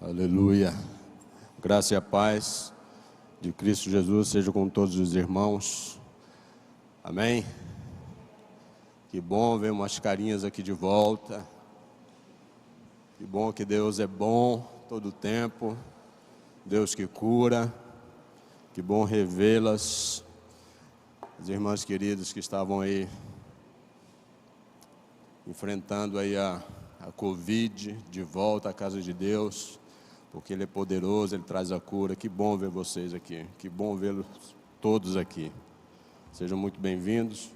Aleluia. Graça e a paz de Cristo Jesus seja com todos os irmãos. Amém. Que bom ver umas carinhas aqui de volta. Que bom que Deus é bom todo o tempo. Deus que cura. Que bom revê-las. As irmãs queridas que estavam aí enfrentando aí a Covid, de volta à casa de Deus, porque Ele é poderoso, Ele traz a cura. Que bom ver vocês aqui, que bom vê-los todos aqui. Sejam muito bem-vindos,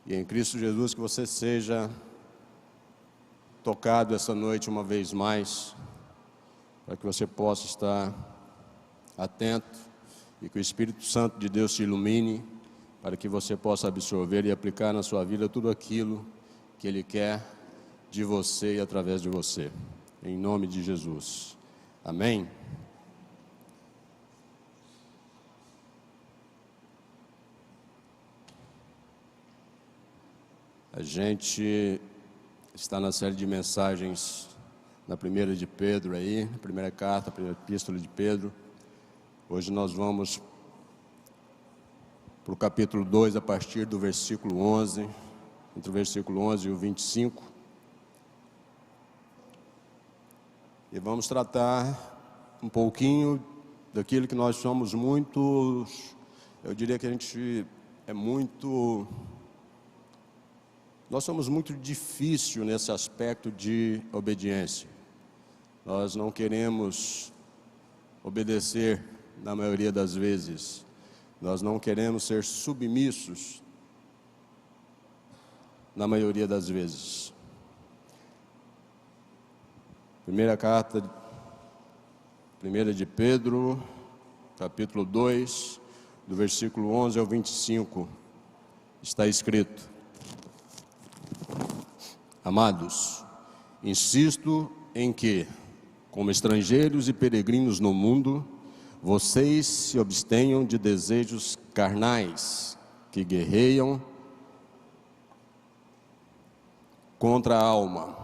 e em Cristo Jesus que você seja tocado essa noite uma vez mais, para que você possa estar atento, e que o Espírito Santo de Deus te ilumine, para que você possa absorver e aplicar na sua vida tudo aquilo que Ele quer de você e através de você, em nome de Jesus. Amém? A gente está na série de mensagens na primeira de Pedro aí, na primeira carta, a primeira epístola de Pedro. Hoje nós vamos para o capítulo 2, a partir do versículo 11, entre o versículo 11 e o 25. E vamos tratar um pouquinho daquilo que nós somos muitos, eu diria que a gente nós somos muito difícil nesse aspecto de obediência. Nós não queremos obedecer na maioria das vezes. Nós não queremos ser submissos na maioria das vezes. Primeira carta, primeira de Pedro, capítulo 2, do versículo 11 ao 25, está escrito: Amados, insisto em que, como estrangeiros e peregrinos no mundo, vocês se abstenham de desejos carnais que guerreiam contra a alma.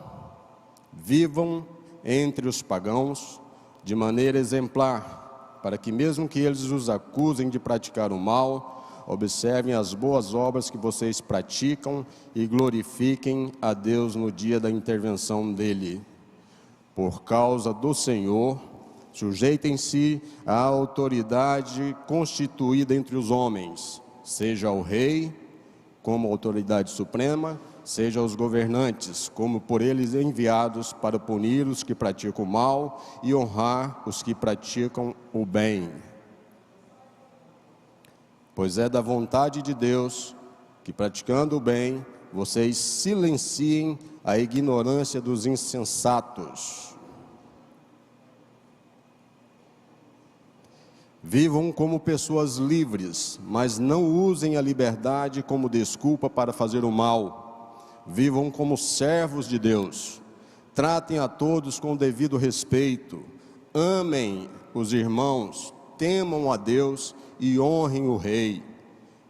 Vivam entre os pagãos de maneira exemplar, para que mesmo que eles os acusem de praticar o mal, observem as boas obras que vocês praticam e glorifiquem a Deus no dia da intervenção dele. Por causa do Senhor, sujeitem-se à autoridade constituída entre os homens, seja o rei como autoridade suprema, seja os governantes, como por eles enviados para punir os que praticam o mal e honrar os que praticam o bem. Pois é da vontade de Deus que, praticando o bem, vocês silenciem a ignorância dos insensatos. Vivam como pessoas livres, mas não usem a liberdade como desculpa para fazer o mal. Vivam como servos de Deus, tratem a todos com o devido respeito, amem os irmãos, temam a Deus e honrem o rei.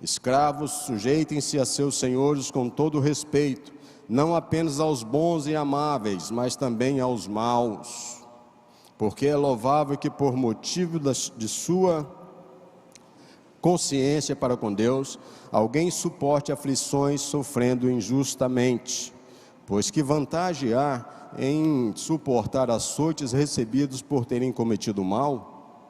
Escravos, sujeitem-se a seus senhores com todo respeito, não apenas aos bons e amáveis, mas também aos maus, porque é louvável que por motivo de sua consciência para com Deus, alguém suporte aflições sofrendo injustamente, pois que vantagem há em suportar açoites recebidos por terem cometido mal?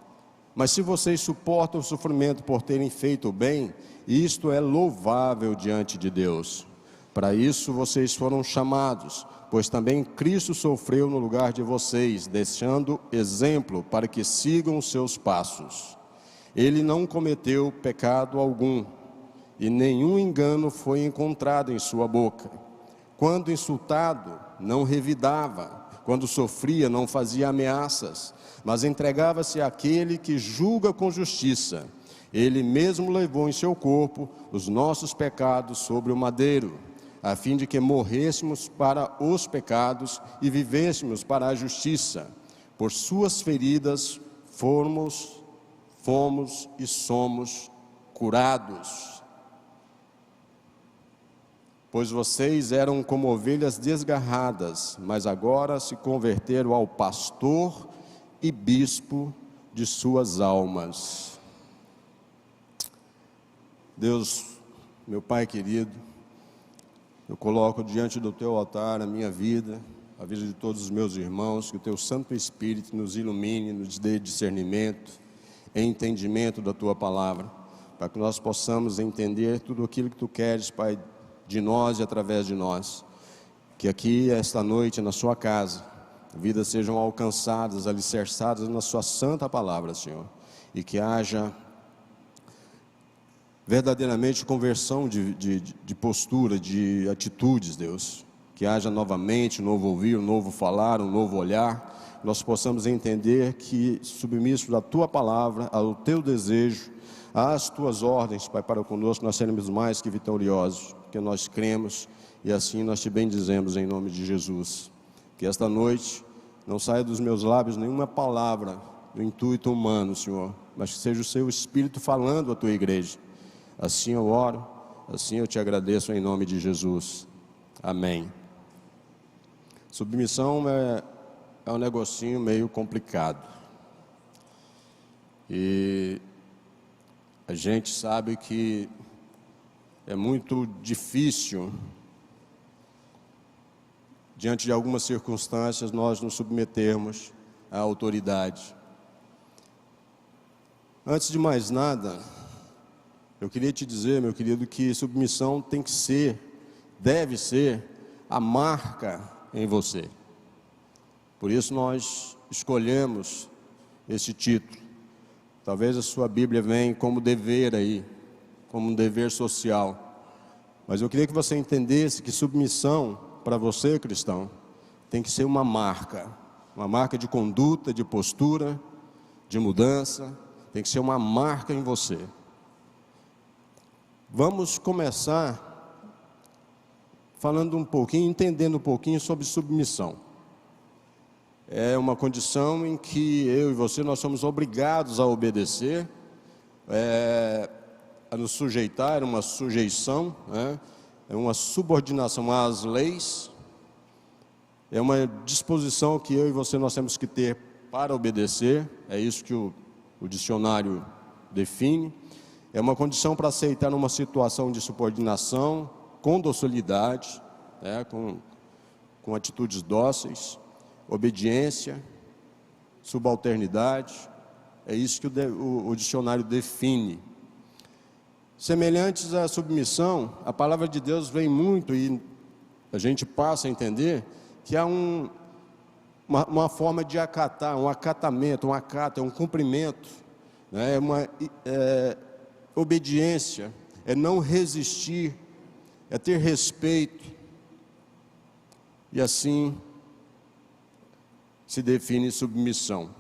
Mas se vocês suportam o sofrimento por terem feito o bem, isto é louvável diante de Deus. Para isso vocês foram chamados, pois também Cristo sofreu no lugar de vocês, deixando exemplo para que sigam os seus passos. Ele não cometeu pecado algum, e nenhum engano foi encontrado em sua boca. Quando insultado, não revidava. Quando sofria, não fazia ameaças, mas entregava-se àquele que julga com justiça. Ele mesmo levou em seu corpo os nossos pecados sobre o madeiro, a fim de que morrêssemos para os pecados e vivêssemos para a justiça. Por suas feridas fomos e somos curados. Pois vocês eram como ovelhas desgarradas, mas agora se converteram ao pastor e bispo de suas almas. Deus, meu Pai querido, eu coloco diante do teu altar a minha vida, a vida de todos os meus irmãos, que o teu Santo Espírito nos ilumine, nos dê discernimento, entendimento da tua palavra, para que nós possamos entender tudo aquilo que tu queres, Pai, de nós e através de nós. Que aqui, esta noite, na sua casa, vidas sejam alcançadas, alicerçadas na sua santa palavra, Senhor, e que haja verdadeiramente conversão de postura, de atitudes, Deus, que haja novamente um novo ouvir, um novo falar, um novo olhar, nós possamos entender que, submisso à tua palavra, ao teu desejo, às tuas ordens, Pai, para conosco, nós seremos mais que vitoriosos, porque nós cremos e assim nós te bendizemos em nome de Jesus. Que esta noite não saia dos meus lábios nenhuma palavra do intuito humano, Senhor, mas que seja o seu Espírito falando à tua igreja. Assim eu oro, assim eu te agradeço em nome de Jesus. Amém. Submissão é um negocinho meio complicado. E a gente sabe que é muito difícil, diante de algumas circunstâncias, nós nos submetermos à autoridade. Antes de mais nada, eu queria te dizer, meu querido, que submissão tem que ser, deve ser, a marca em você. Por isso nós escolhemos esse título. Talvez a sua Bíblia venha como dever aí, como um dever social. Mas eu queria que você entendesse que submissão, para você, cristão, tem que ser uma marca de conduta, de postura, de mudança, tem que ser uma marca em você. Vamos começar falando um pouquinho, entendendo um pouquinho sobre submissão. É uma condição em que eu e você, nós somos obrigados a obedecer, a nos sujeitar, é uma sujeição, é uma subordinação às leis, é uma disposição que eu e você nós temos que ter para obedecer, é isso que o dicionário define. É uma condição para aceitar uma situação de subordinação, com docilidade, com atitudes dóceis, obediência, subalternidade, é isso que o dicionário define. Semelhantes à submissão, a palavra de Deus vem muito e a gente passa a entender que há uma forma de acatar, um acatamento, um acato, é um cumprimento, é uma obediência, é não resistir, é ter respeito, e assim se define submissão.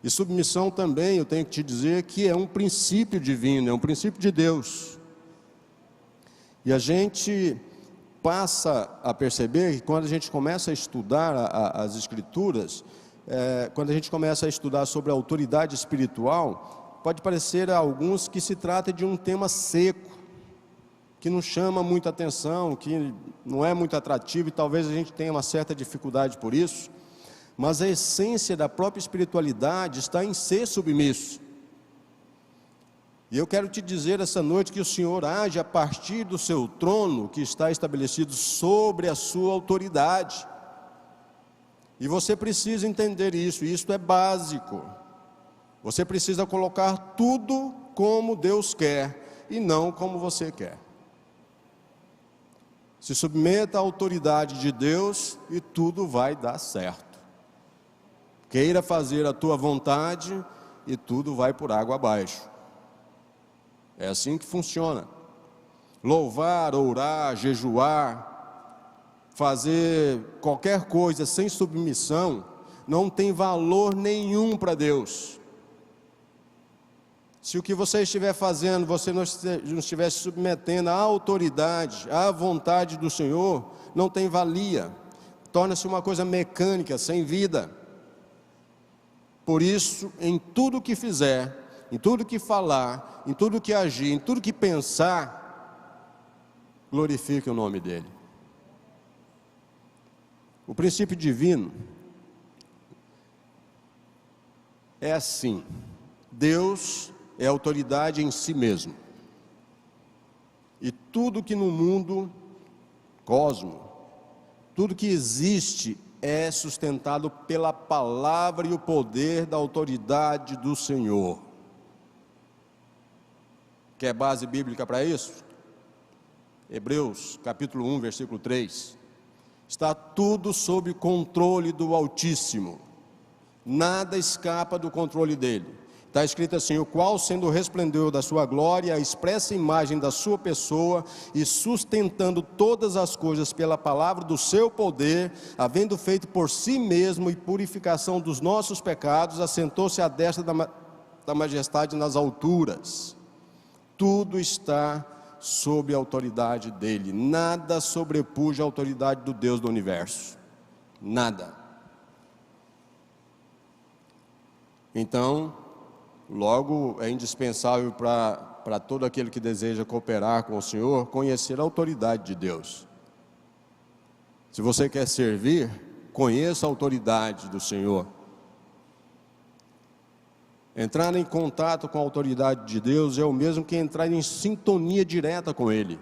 E submissão também, eu tenho que te dizer que é um princípio divino, é um princípio de Deus. E a gente passa a perceber que quando a gente começa a estudar as Escrituras, quando a gente começa a estudar sobre a autoridade espiritual, pode parecer a alguns que se trata de um tema seco, que não chama muita atenção, que não é muito atrativo, e talvez a gente tenha uma certa dificuldade por isso. Mas a essência da própria espiritualidade está em ser submisso. E eu quero te dizer essa noite que o Senhor age a partir do seu trono, que está estabelecido sobre a sua autoridade. E você precisa entender isso, e isso é básico. Você precisa colocar tudo como Deus quer, e não como você quer. Se submeta à autoridade de Deus, e tudo vai dar certo. Queira fazer a tua vontade e tudo vai por água abaixo. É assim que funciona. Louvar, orar, jejuar, fazer qualquer coisa sem submissão, não tem valor nenhum para Deus. Se o que você estiver fazendo, você não estiver se submetendo à autoridade, à vontade do Senhor, não tem valia. Torna-se uma coisa mecânica, sem vida. Por isso, em tudo que fizer, em tudo que falar, em tudo que agir, em tudo que pensar, glorifique o nome dEle. O princípio divino, É assim: Deus é autoridade em si mesmo. E tudo que no mundo, cosmo, tudo que existe é sustentado pela palavra e o poder da autoridade do Senhor. Quer base bíblica para isso? Hebreus, capítulo 1, versículo 3. Está tudo sob controle do Altíssimo. Nada escapa do controle dele. Está escrito assim: o qual, sendo o resplendor da sua glória, a expressa imagem da sua pessoa, e sustentando todas as coisas pela palavra do seu poder, havendo feito por si mesmo e purificação dos nossos pecados, assentou-se à destra da majestade nas alturas. Tudo está sob a autoridade dele. Nada sobrepuja a autoridade do Deus do universo. Nada. Então, logo é indispensável para todo aquele que deseja cooperar com o Senhor, conhecer a autoridade de Deus. Se você quer servir, conheça a autoridade do Senhor. Entrar em contato com a autoridade de Deus é o mesmo que entrar em sintonia direta com Ele.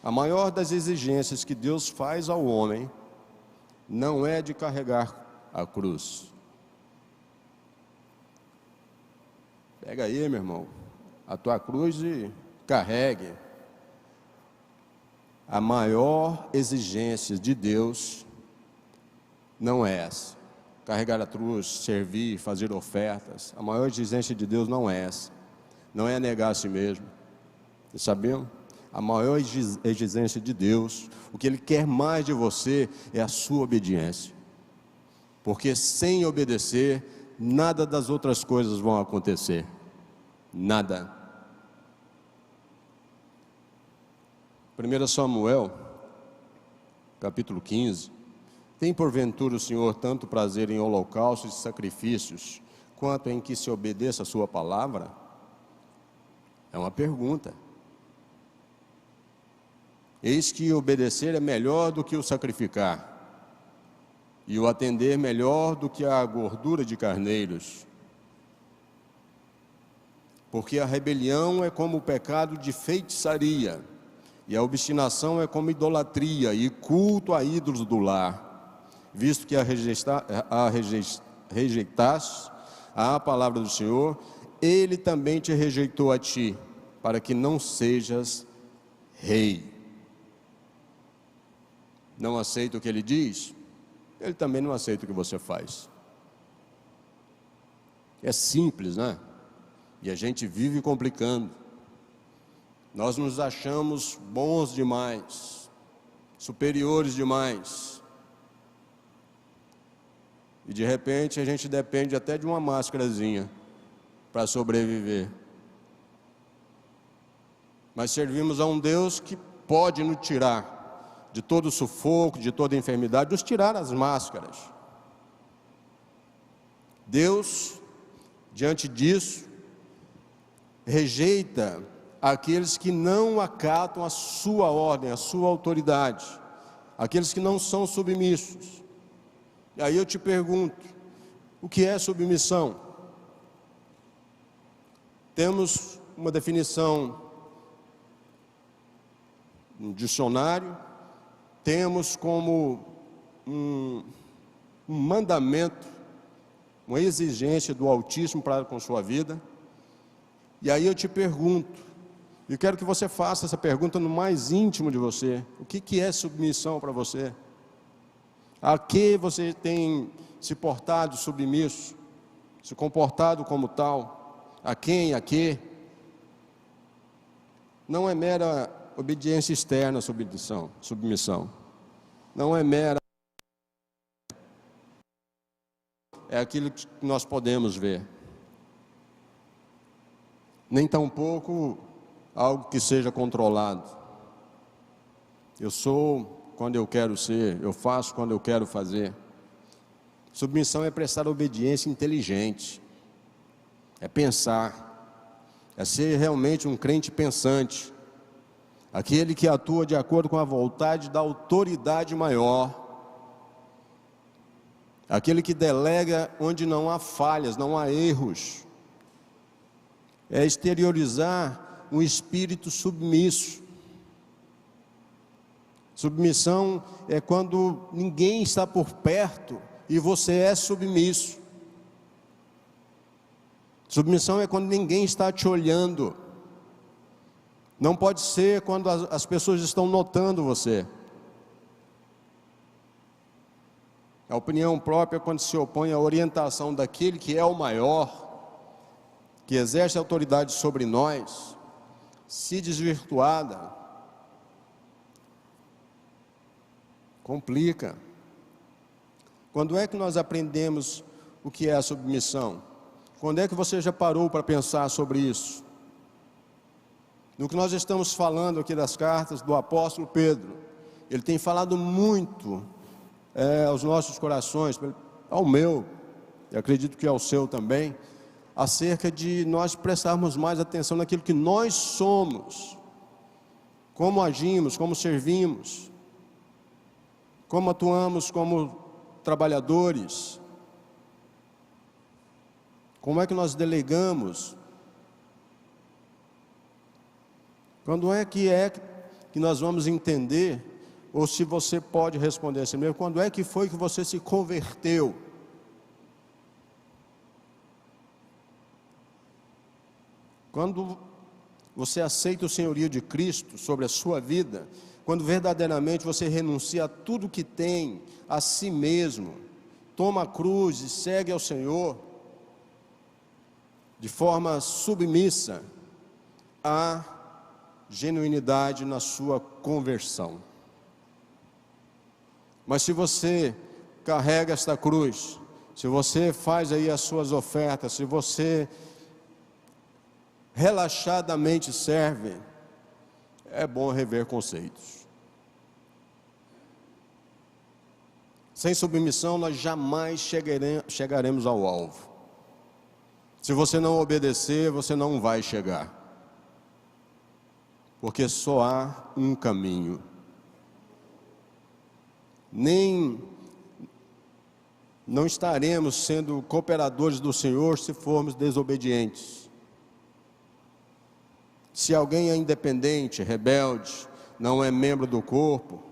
A maior das exigências que Deus faz ao homem não é de carregar a cruz. Pega aí, meu irmão, a tua cruz e carregue. A maior exigência de Deus não é essa. Carregar a cruz, servir, fazer ofertas. A maior exigência de Deus não é essa. Não é negar a si mesmo. Vocês sabiam? A maior exigência de Deus, o que Ele quer mais de você é a sua obediência. Porque sem obedecer, nada das outras coisas vão acontecer. Nada. 1 Samuel, capítulo 15. Tem porventura o Senhor tanto prazer em holocaustos e sacrifícios, quanto em que se obedeça a sua palavra? É uma pergunta. Eis que obedecer é melhor do que o sacrificar, e o atender melhor do que a gordura de carneiros. Porque a rebelião é como o pecado de feitiçaria, e a obstinação é como idolatria e culto a ídolos do lar. Visto que rejeitaste a palavra do Senhor, Ele também te rejeitou a ti, para que não sejas rei. Não aceita o que Ele diz? Ele também não aceita o que você faz. É simples, né? E a gente vive complicando. Nós nos achamos bons demais, superiores demais. E de repente a gente depende até de uma máscarazinha para sobreviver. Mas servimos a um Deus que pode nos tirar de todo sufoco, de toda enfermidade, nos tirar as máscaras. Deus, diante disso, rejeita aqueles que não acatam a sua ordem, a sua autoridade, aqueles que não são submissos. E aí eu te pergunto, o que é submissão? Temos uma definição no dicionário, temos como um mandamento, uma exigência do Altíssimo para com sua vida. E aí eu te pergunto, eu quero que você faça essa pergunta no mais íntimo de você: o que é submissão para você? A que você tem se portado submisso, se comportado como tal? A quem, a quê? Não é mera obediência externa, submissão. Não é mera. É aquilo que nós podemos ver. Nem tampouco algo que seja controlado. Eu sou quando eu quero ser, eu faço quando eu quero fazer. Submissão é prestar obediência inteligente, é pensar, é ser realmente um crente pensante, aquele que atua de acordo com a vontade da autoridade maior. aquele que delega onde não há falhas, não há erros. É exteriorizar um espírito submisso. Submissão é quando ninguém está por perto e você é submisso. Submissão é quando ninguém está te olhando. Não pode ser quando as pessoas estão notando você. A opinião própria é quando se opõe à orientação daquele que é o maior, que exerce autoridade sobre nós, se desvirtuada, complica. Quando é que nós aprendemos o que é a submissão? Quando é que você já parou para pensar sobre isso? No que nós estamos falando aqui das cartas do apóstolo Pedro, ele tem falado muito aos nossos corações, ao meu, e acredito que ao seu também, acerca de nós prestarmos mais atenção naquilo que nós somos, como agimos, como servimos, como atuamos como trabalhadores, como é que nós delegamos. Quando é que nós vamos entender, ou se você pode responder assim mesmo, quando é que foi que você se converteu? Quando você aceita o senhorio de Cristo sobre a sua vida, quando verdadeiramente você renuncia a tudo que tem, a si mesmo, toma a cruz e segue ao Senhor, de forma submissa à genuinidade na sua conversão. Mas se você carrega esta cruz, se você faz aí as suas ofertas, se você relaxadamente serve, é bom rever conceitos. Sem submissão nós jamais chegaremos ao alvo. Se você não obedecer, você não vai chegar. Porque só há um caminho. Não estaremos sendo cooperadores do Senhor se formos desobedientes. Se alguém é independente, rebelde, não é membro do corpo,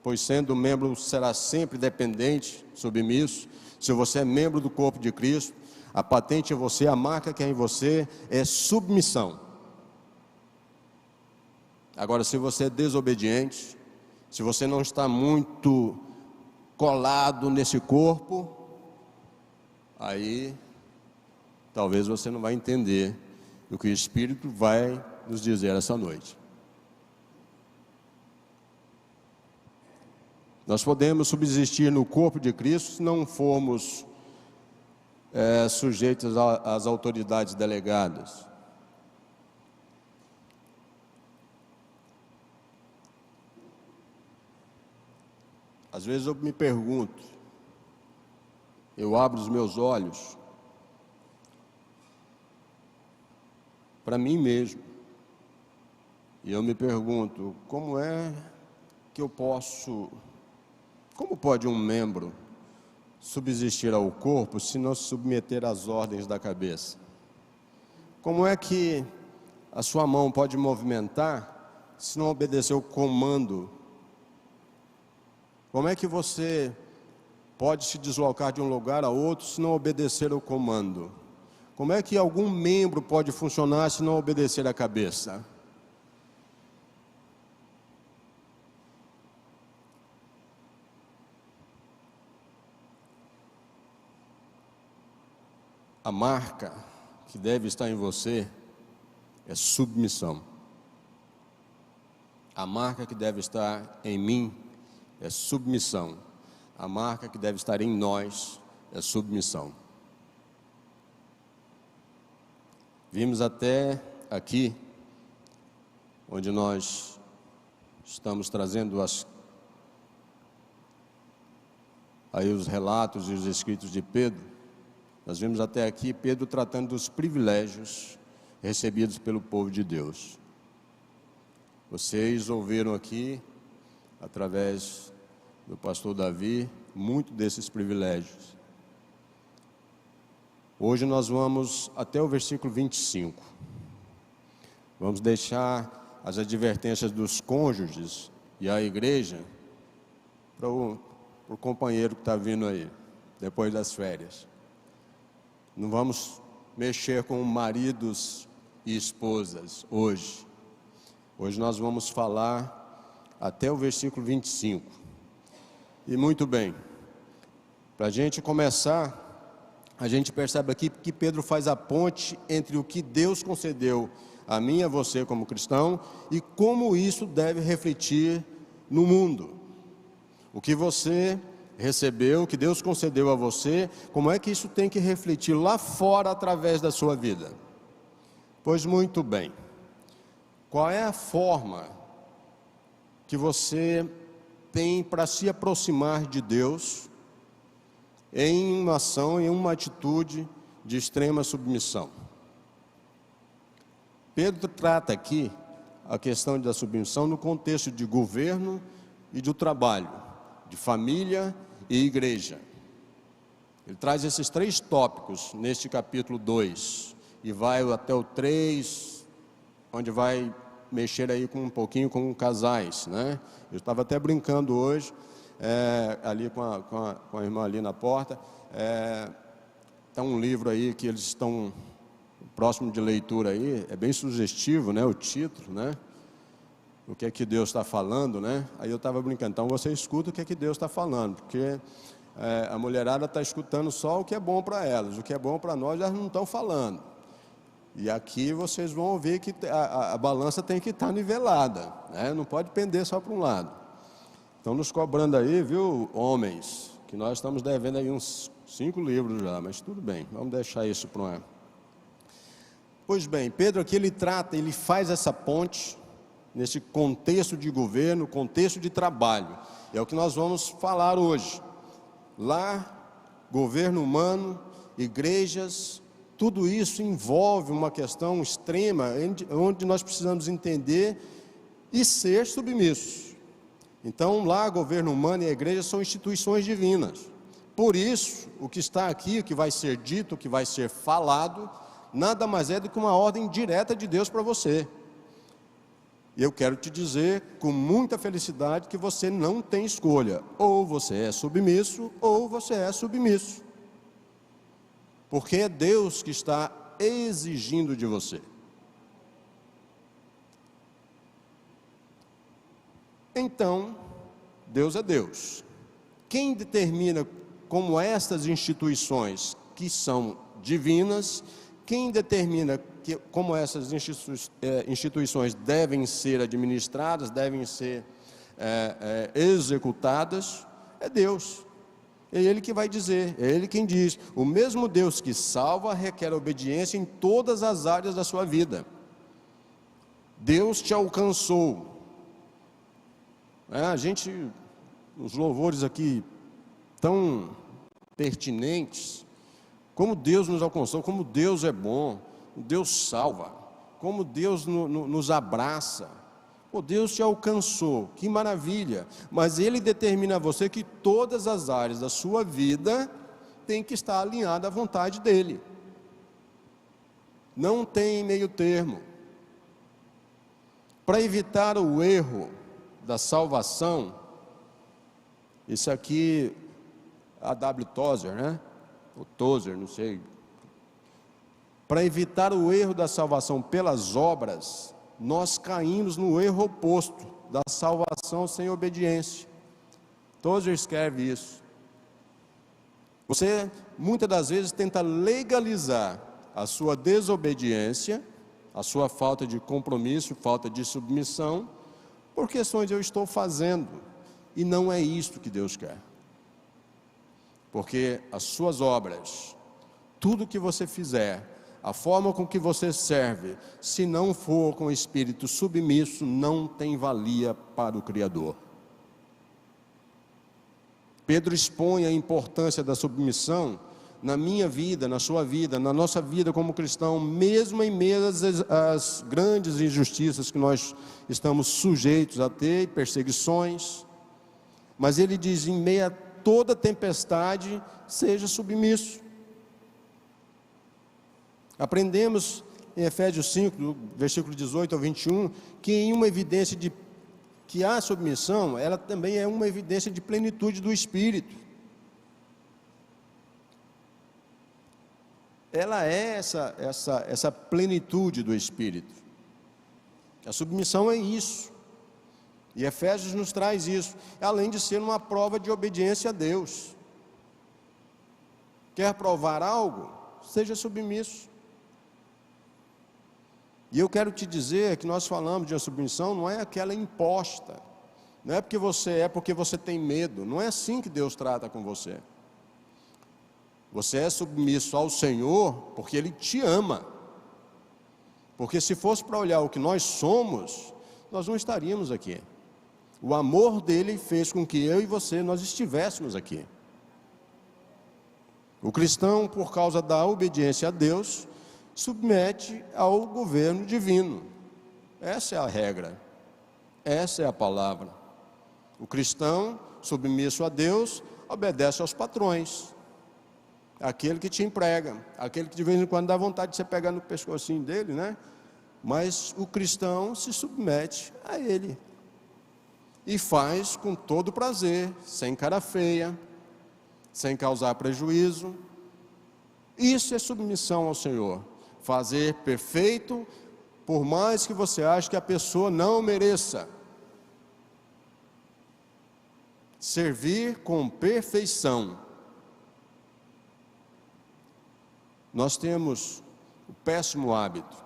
pois sendo membro será sempre dependente, submisso. Se você é membro do corpo de Cristo, a patente é você, a marca que é em você é submissão. Agora, se você é desobediente, se você não está muito colado nesse corpo, aí talvez você não vai entender o que o Espírito vai nos dizer essa noite. Nós podemos subsistir no corpo de Cristo se não formos sujeitos às autoridades delegadas. Às vezes eu me pergunto, eu abro os meus olhos para mim mesmo, e eu me pergunto, como é que como pode um membro subsistir ao corpo se não se submeter às ordens da cabeça? Como é que a sua mão pode movimentar se não obedecer o comando? Como é que você pode se deslocar de um lugar a outro se não obedecer o comando? Como é que algum membro pode funcionar se não obedecer a cabeça? A marca que deve estar em você é submissão. A marca que deve estar em mim é submissão. A marca que deve estar em nós é submissão. Vimos até aqui, onde nós estamos trazendo aí os relatos e os escritos de Pedro. Nós vimos até aqui Pedro tratando dos privilégios recebidos pelo povo de Deus. Vocês ouviram aqui, através do pastor Davi, muito desses privilégios. Hoje nós vamos até o versículo 25. Vamos deixar as advertências dos cônjuges e a igreja para o companheiro que está vindo aí, depois das férias. Não vamos mexer com maridos e esposas hoje. Hoje nós vamos falar até o versículo 25. E muito bem, para a gente começar, a gente percebe aqui que Pedro faz a ponte entre o que Deus concedeu a mim e a você como cristão e como isso deve refletir no mundo. O que você recebeu, o que Deus concedeu a você, como é que isso tem que refletir lá fora através da sua vida? Pois muito bem, qual é a forma que você tem para se aproximar de Deus em uma ação, em uma atitude de extrema submissão? Pedro trata aqui a questão da submissão no contexto de governo e do trabalho, de família e igreja. Ele traz esses 3 tópicos neste capítulo 2 e vai até o 3, onde vai mexer aí com um pouquinho com casais, né? Eu estava até brincando hoje, ali com a irmã ali na porta, tem um livro aí que eles estão próximo de leitura aí, é bem sugestivo, né, o título, né? O que é que Deus está falando, né? Aí eu estava brincando, então você escuta o que é que Deus está falando, porque a mulherada está escutando só o que é bom para elas, o que é bom para nós elas não estão falando. E aqui vocês vão ouvir que a balança tem que estar nivelada, né? Não pode pender só para um lado. Estão nos cobrando aí, viu, homens, que nós estamos devendo aí uns 5 livros já, mas tudo bem, vamos deixar isso para um... Pois bem, Pedro aqui ele faz essa ponte nesse contexto de governo, contexto de trabalho. É o que nós vamos falar hoje. Lá, governo humano, igrejas, tudo isso envolve uma questão extrema, onde nós precisamos entender e ser submissos. Então, lá, governo humano e a igreja são instituições divinas. Por isso, o que está aqui, o que vai ser dito, o que vai ser falado, nada mais é do que uma ordem direta de Deus para você. E eu quero te dizer com muita felicidade que você não tem escolha. Ou você é submisso, ou você é submisso. Porque é Deus que está exigindo de você. Então, Deus é Deus. Quem determina como estas instituições que são divinas, quem determina como essas instituições devem ser administradas, devem ser executadas, é Deus. É Ele que vai dizer, é Ele quem diz. O mesmo Deus que salva requer obediência em todas as áreas da sua vida. Deus te alcançou. A gente, os louvores aqui tão pertinentes, como Deus nos alcançou, como Deus é bom, Deus salva, como Deus nos abraça. Pô, Deus te alcançou, que maravilha, mas Ele determina a você que todas as áreas da sua vida têm que estar alinhadas à vontade dEle. Não tem meio termo. Para evitar o erro da salvação, isso aqui, a W. Tozer, né? O Tozer, não sei. Para evitar o erro da salvação pelas obras, nós caímos no erro oposto, da salvação sem obediência. Tozer escreve isso. Você, muitas das vezes, tenta legalizar a sua desobediência, a sua falta de compromisso, falta de submissão, por questões eu estou fazendo, e não é isto que Deus quer. Porque as suas obras, tudo que você fizer, a forma com que você serve, se não for com o espírito submisso, não tem valia para o Criador. Pedro expõe a importância da submissão na minha vida, na sua vida, na nossa vida como cristão, mesmo em meio às grandes injustiças que nós estamos sujeitos a ter, perseguições. Mas ele diz, em meio a toda tempestade, seja submisso. Aprendemos em Efésios 5, do versículo 18 ao 21, que em uma evidência de que a submissão, ela também é uma evidência de plenitude do Espírito. Ela é essa plenitude do Espírito. A submissão é isso. E Efésios nos traz isso, além de ser uma prova de obediência a Deus. Quer provar algo? Seja submisso. E eu quero te dizer que nós falamos de uma submissão, não é aquela imposta, não é porque você tem medo, não é assim que Deus trata com você. Você é submisso ao Senhor porque Ele te ama. Porque se fosse para olhar o que nós somos, nós não estaríamos aqui. O amor dele fez com que eu e você, nós estivéssemos aqui. O cristão, por causa da obediência a Deus, submete ao governo divino. Essa é a regra, essa é a palavra. O cristão, submisso a Deus, obedece aos patrões. Aquele que te emprega, aquele que de vez em quando dá vontade de você pegar no pescocinho dele, né? Mas o cristão se submete a ele. E faz com todo prazer, sem cara feia, sem causar prejuízo. Isso é submissão ao Senhor. Fazer perfeito, por mais que você ache que a pessoa não mereça. Servir com perfeição. Nós temos o péssimo hábito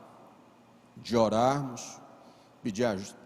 de orarmos, pedir ajuda.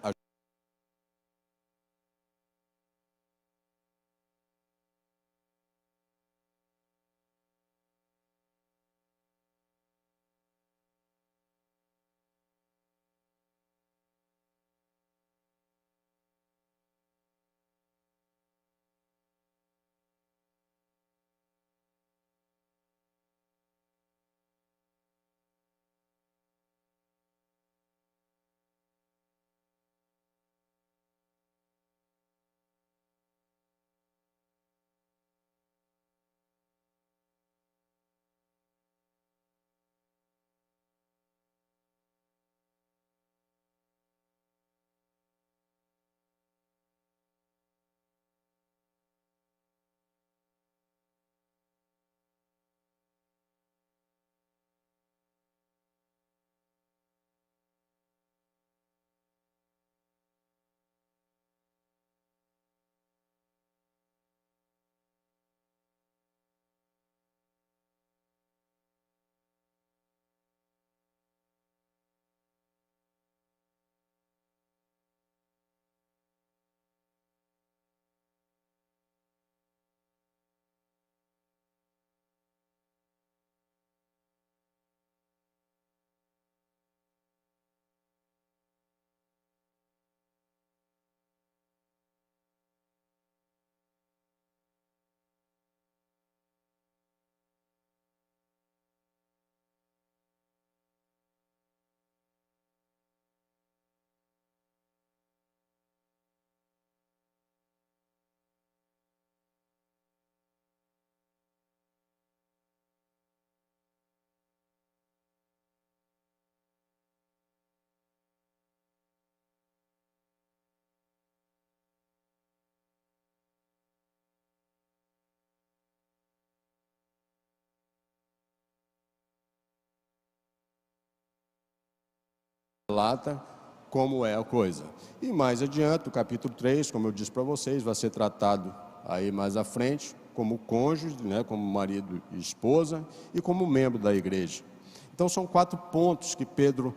Relata como é a coisa. E mais adiante, o capítulo 3, como eu disse para vocês, vai ser tratado aí mais à frente, como cônjuge, né, como marido e esposa, e como membro da igreja. Então são 4 pontos que Pedro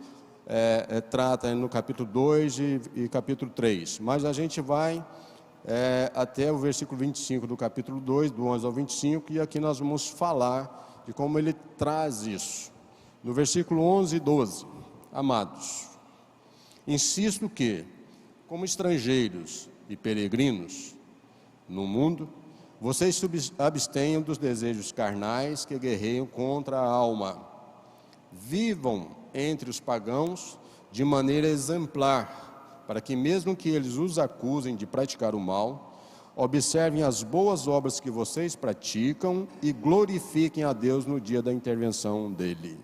trata no capítulo 2 e capítulo 3. Mas a gente vai até o versículo 25 do capítulo 2, do 11 ao 25, e aqui nós vamos falar de como ele traz isso. No versículo 11 e 12, amados, insisto que, como estrangeiros e peregrinos no mundo, vocês se abstenham dos desejos carnais que guerreiam contra a alma. Vivam entre os pagãos de maneira exemplar, para que mesmo que eles os acusem de praticar o mal, observem as boas obras que vocês praticam e glorifiquem a Deus no dia da intervenção dele.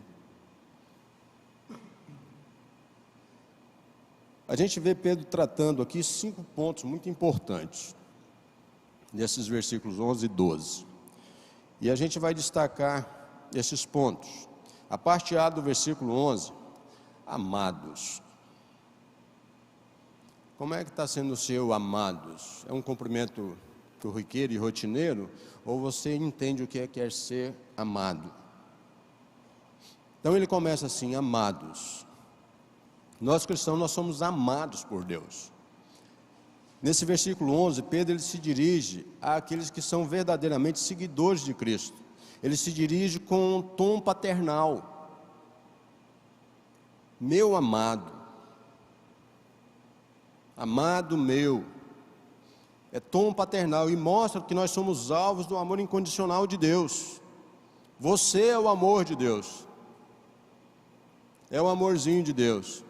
A gente vê Pedro tratando aqui 5 pontos muito importantes, nesses versículos 11 e 12. E a gente vai destacar esses pontos. A parte A do versículo 11, amados. Como é que está sendo o seu amados? É um cumprimento corriqueiro e rotineiro? Ou você entende o que é quer ser amado? Então ele começa assim, amados. Nós cristãos, nós somos amados por Deus. Nesse versículo 11, Pedro ele se dirige àqueles que são verdadeiramente seguidores de Cristo. Ele se dirige com um tom paternal. Meu amado, amado meu, é tom paternal e mostra que nós somos alvos do amor incondicional de Deus. Você é o amor de Deus, é o amorzinho de Deus.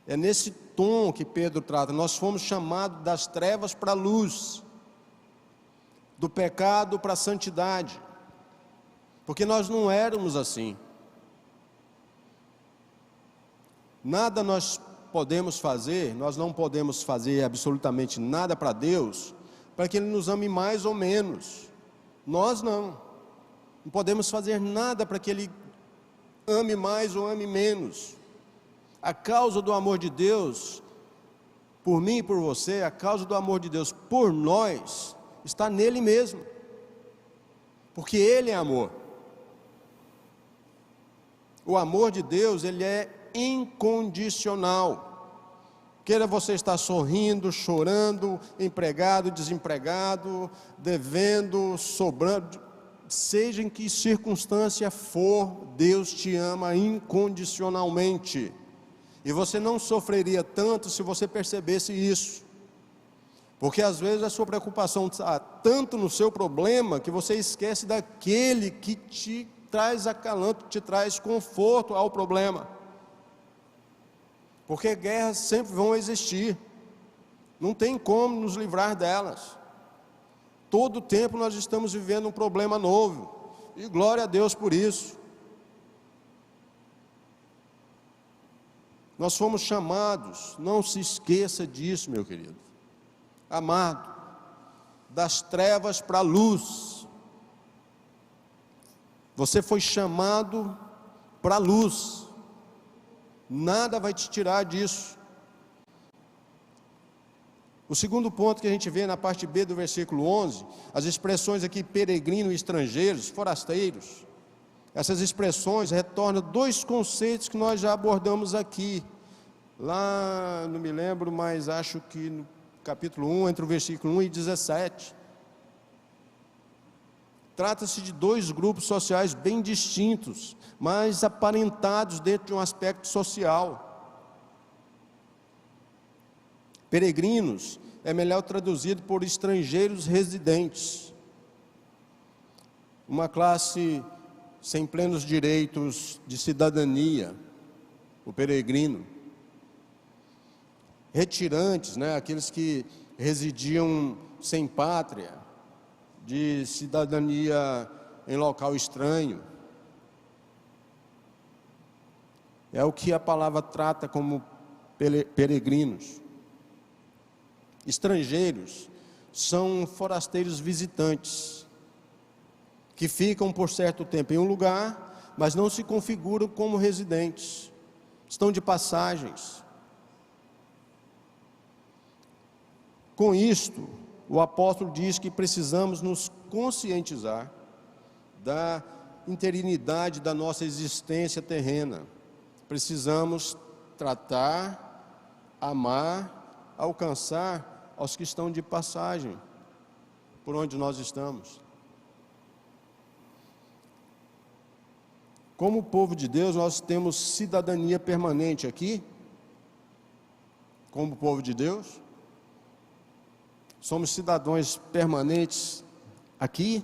É nesse tom que Pedro trata. Nós fomos chamados das trevas para a luz, do pecado para a santidade, porque nós não éramos assim. Nada nós podemos fazer, nós não podemos fazer absolutamente nada para Deus, para que Ele nos ame mais ou menos. Nós não podemos fazer nada para que Ele ame mais ou ame menos. A causa do amor de Deus, por mim e por você, a causa do amor de Deus por nós, está nele mesmo, porque Ele é amor. O amor de Deus, ele é incondicional. Queira você estar sorrindo, chorando, empregado, desempregado, devendo, sobrando, seja em que circunstância for, Deus te ama incondicionalmente. E você não sofreria tanto se você percebesse isso. Porque às vezes a sua preocupação está tanto no seu problema que você esquece daquele que te traz acalanto, te traz conforto ao problema. Porque guerras sempre vão existir. Não tem como nos livrar delas. Todo tempo nós estamos vivendo um problema novo. E glória a Deus por isso. Nós fomos chamados, não se esqueça disso, meu querido. Amado, das trevas para a luz. Você foi chamado para a luz. Nada vai te tirar disso. O segundo ponto que a gente vê na parte B do versículo 11, as expressões aqui peregrino e estrangeiros, forasteiros. Essas expressões retornam 2 conceitos que nós já abordamos aqui. Lá, não me lembro, mas acho que no capítulo 1, entre o versículo 1 e 17. Trata-se de 2 grupos sociais bem distintos, mas aparentados dentro de um aspecto social. Peregrinos é melhor traduzido por estrangeiros residentes. Uma classe sem plenos direitos de cidadania, o peregrino. Retirantes, aqueles que residiam sem pátria, de cidadania em local estranho. É o que a palavra trata como peregrinos. Estrangeiros são forasteiros visitantes, que ficam por certo tempo em um lugar, mas não se configuram como residentes, estão de passagens. Com isto, o apóstolo diz que precisamos nos conscientizar da interinidade da nossa existência terrena. Precisamos tratar, amar, alcançar aos que estão de passagem por onde nós estamos. Como povo de Deus, nós temos cidadania permanente aqui, como povo de Deus. Somos cidadãos permanentes aqui.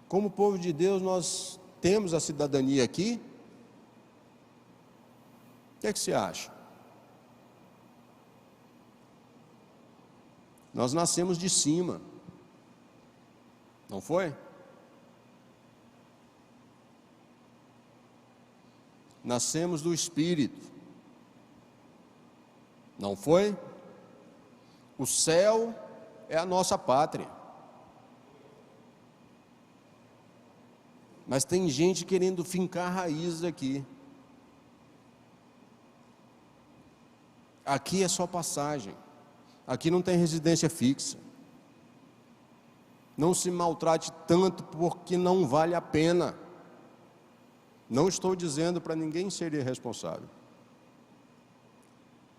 Como povo de Deus, nós temos a cidadania aqui. O que é que você acha? Nós nascemos de cima, não foi? Nascemos do Espírito, não foi? O céu é a nossa pátria. Mas tem gente querendo fincar raízes aqui. Aqui é só passagem. Aqui não tem residência fixa. Não se maltrate tanto porque não vale a pena. Não estou dizendo para ninguém ser irresponsável.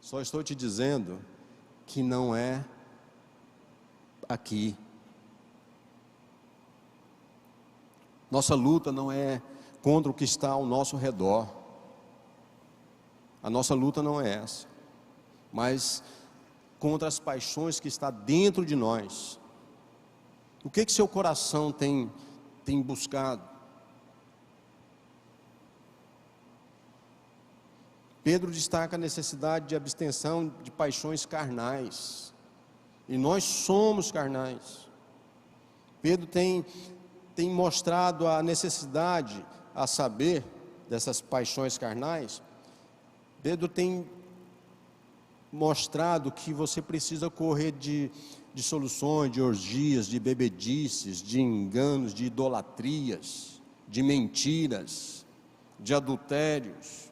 Só estou te dizendo que não é aqui. Nossa luta não é contra o que está ao nosso redor. A nossa luta não é essa. Mas contra as paixões que está dentro de nós. O que seu coração tem buscado? Pedro destaca a necessidade de abstenção de paixões carnais. E nós somos carnais. Pedro tem mostrado a necessidade, a saber, dessas paixões carnais. Pedro tem mostrado que você precisa correr de soluções, de orgias, de bebedices, de enganos, de idolatrias, de mentiras, de adultérios.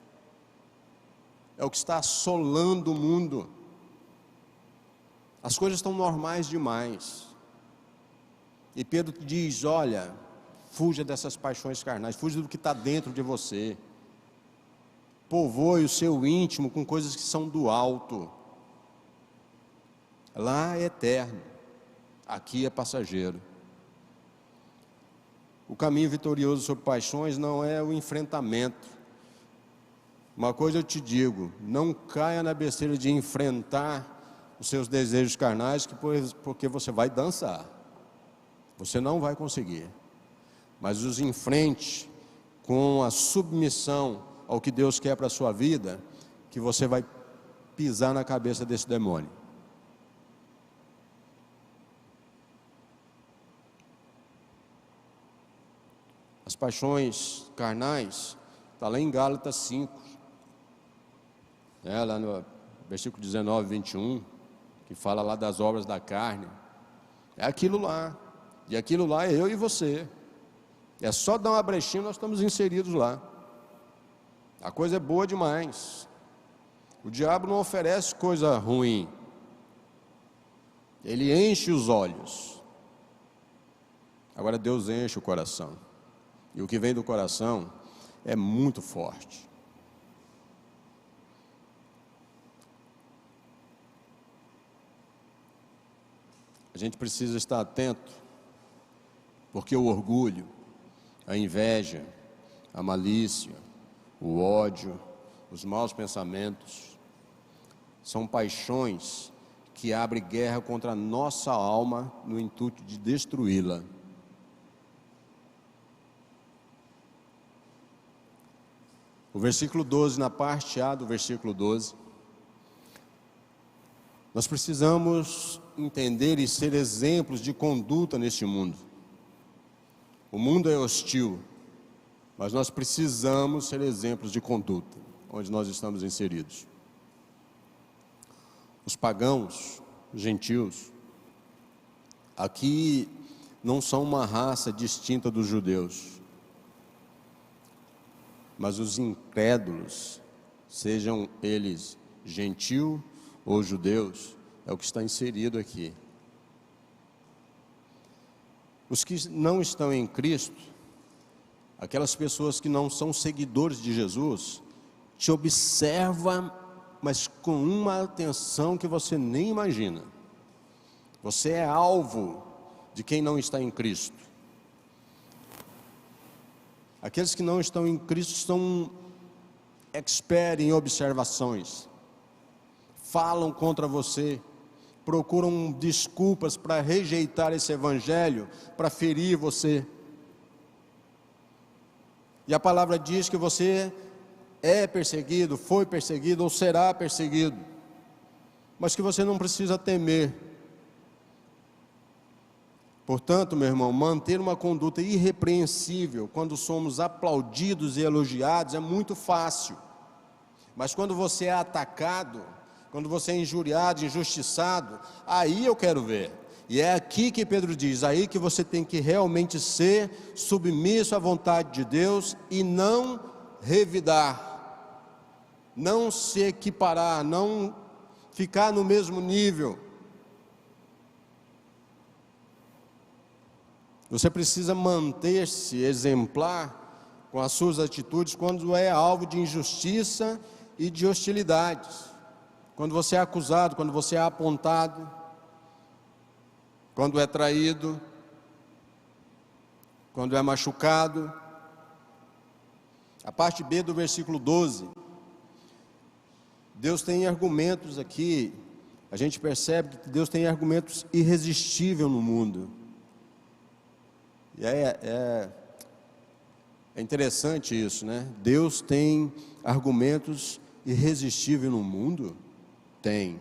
É o que está assolando o mundo. As coisas estão normais demais. E Pedro diz, olha, fuja dessas paixões carnais, fuja do que está dentro de você. Povoe o seu íntimo com coisas que são do alto. Lá é eterno, aqui é passageiro. O caminho vitorioso sobre paixões não é o enfrentamento. Uma coisa eu te digo, não caia na besteira de enfrentar os seus desejos carnais, porque você vai dançar. Você não vai conseguir. Mas os enfrente com a submissão ao que Deus quer para a sua vida, que você vai pisar na cabeça desse demônio. As paixões carnais, está lá em Gálatas 5, lá no versículo 19, 21, que fala lá das obras da carne. É aquilo lá, e aquilo lá é eu e você. É só dar uma brechinha, nós estamos inseridos lá. A coisa é boa demais. O diabo não oferece coisa ruim. Ele enche os olhos. Agora Deus enche o coração. E o que vem do coração é muito forte. A gente precisa estar atento, porque o orgulho, a inveja, a malícia, o ódio, os maus pensamentos, são paixões que abrem guerra contra a nossa alma no intuito de destruí-la. O versículo 12, na parte A do versículo 12, nós precisamos entender e ser exemplos de conduta neste mundo. O mundo é hostil, mas nós precisamos ser exemplos de conduta, onde nós estamos inseridos. Os pagãos, os gentios, aqui não são uma raça distinta dos judeus, mas os incrédulos, sejam eles gentil ou judeus, é o que está inserido aqui. Os que não estão em Cristo, aquelas pessoas que não são seguidores de Jesus, te observam, mas com uma atenção que você nem imagina. Você é alvo de quem não está em Cristo. Aqueles que não estão em Cristo são expert em observações, falam contra você, procuram desculpas para rejeitar esse evangelho, para ferir você. E a palavra diz que você é perseguido, foi perseguido ou será perseguido, mas que você não precisa temer, Portanto, meu irmão, manter uma conduta irrepreensível quando somos aplaudidos e elogiados é muito fácil. Mas quando você é atacado, quando você é injuriado, injustiçado, aí eu quero ver. E é aqui que Pedro diz, aí que você tem que realmente ser submisso à vontade de Deus e não revidar, não se equiparar, não ficar no mesmo nível. Você precisa manter-se exemplar com as suas atitudes quando é alvo de injustiça e de hostilidades. Quando você é acusado, quando você é apontado, quando é traído, quando é machucado. A parte B do versículo 12. Deus tem argumentos aqui, a gente percebe que Deus tem argumentos irresistíveis no mundo. E é interessante isso, né? Deus tem argumentos irresistíveis no mundo? Tem.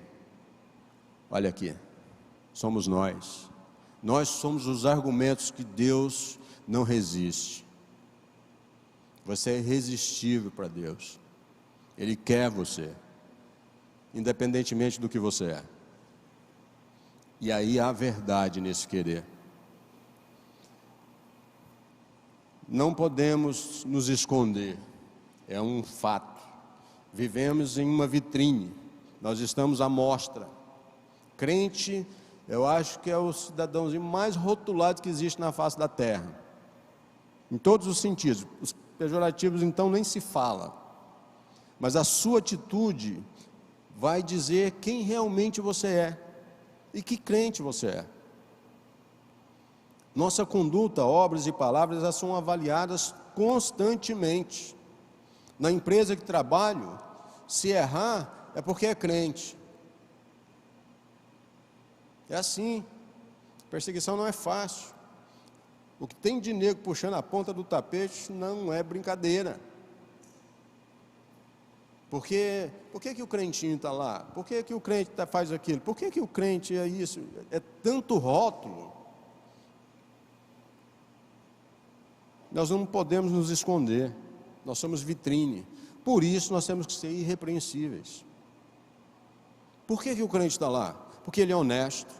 Olha aqui, somos nós. Nós somos os argumentos que Deus não resiste. Você é irresistível para Deus. Ele quer você, independentemente do que você é. E aí há verdade nesse querer. Não podemos nos esconder, é um fato. Vivemos em uma vitrine, nós estamos à mostra. Crente, eu acho que é o cidadãozinho mais rotulado que existe na face da terra, em todos os sentidos. Os pejorativos então nem se fala, mas a sua atitude vai dizer quem realmente você é e que crente você é. Nossa conduta, obras e palavras, elas são avaliadas constantemente. Na empresa que trabalho, se errar, é porque é crente. É assim. Perseguição não é fácil. O que tem de nego puxando a ponta do tapete não é brincadeira. Por que o crentinho está lá? Por que o crente faz aquilo? Por que o crente é isso? É tanto rótulo. Nós não podemos nos esconder, nós somos vitrine, por isso nós temos que ser irrepreensíveis. Por que o crente está lá? Porque ele é honesto,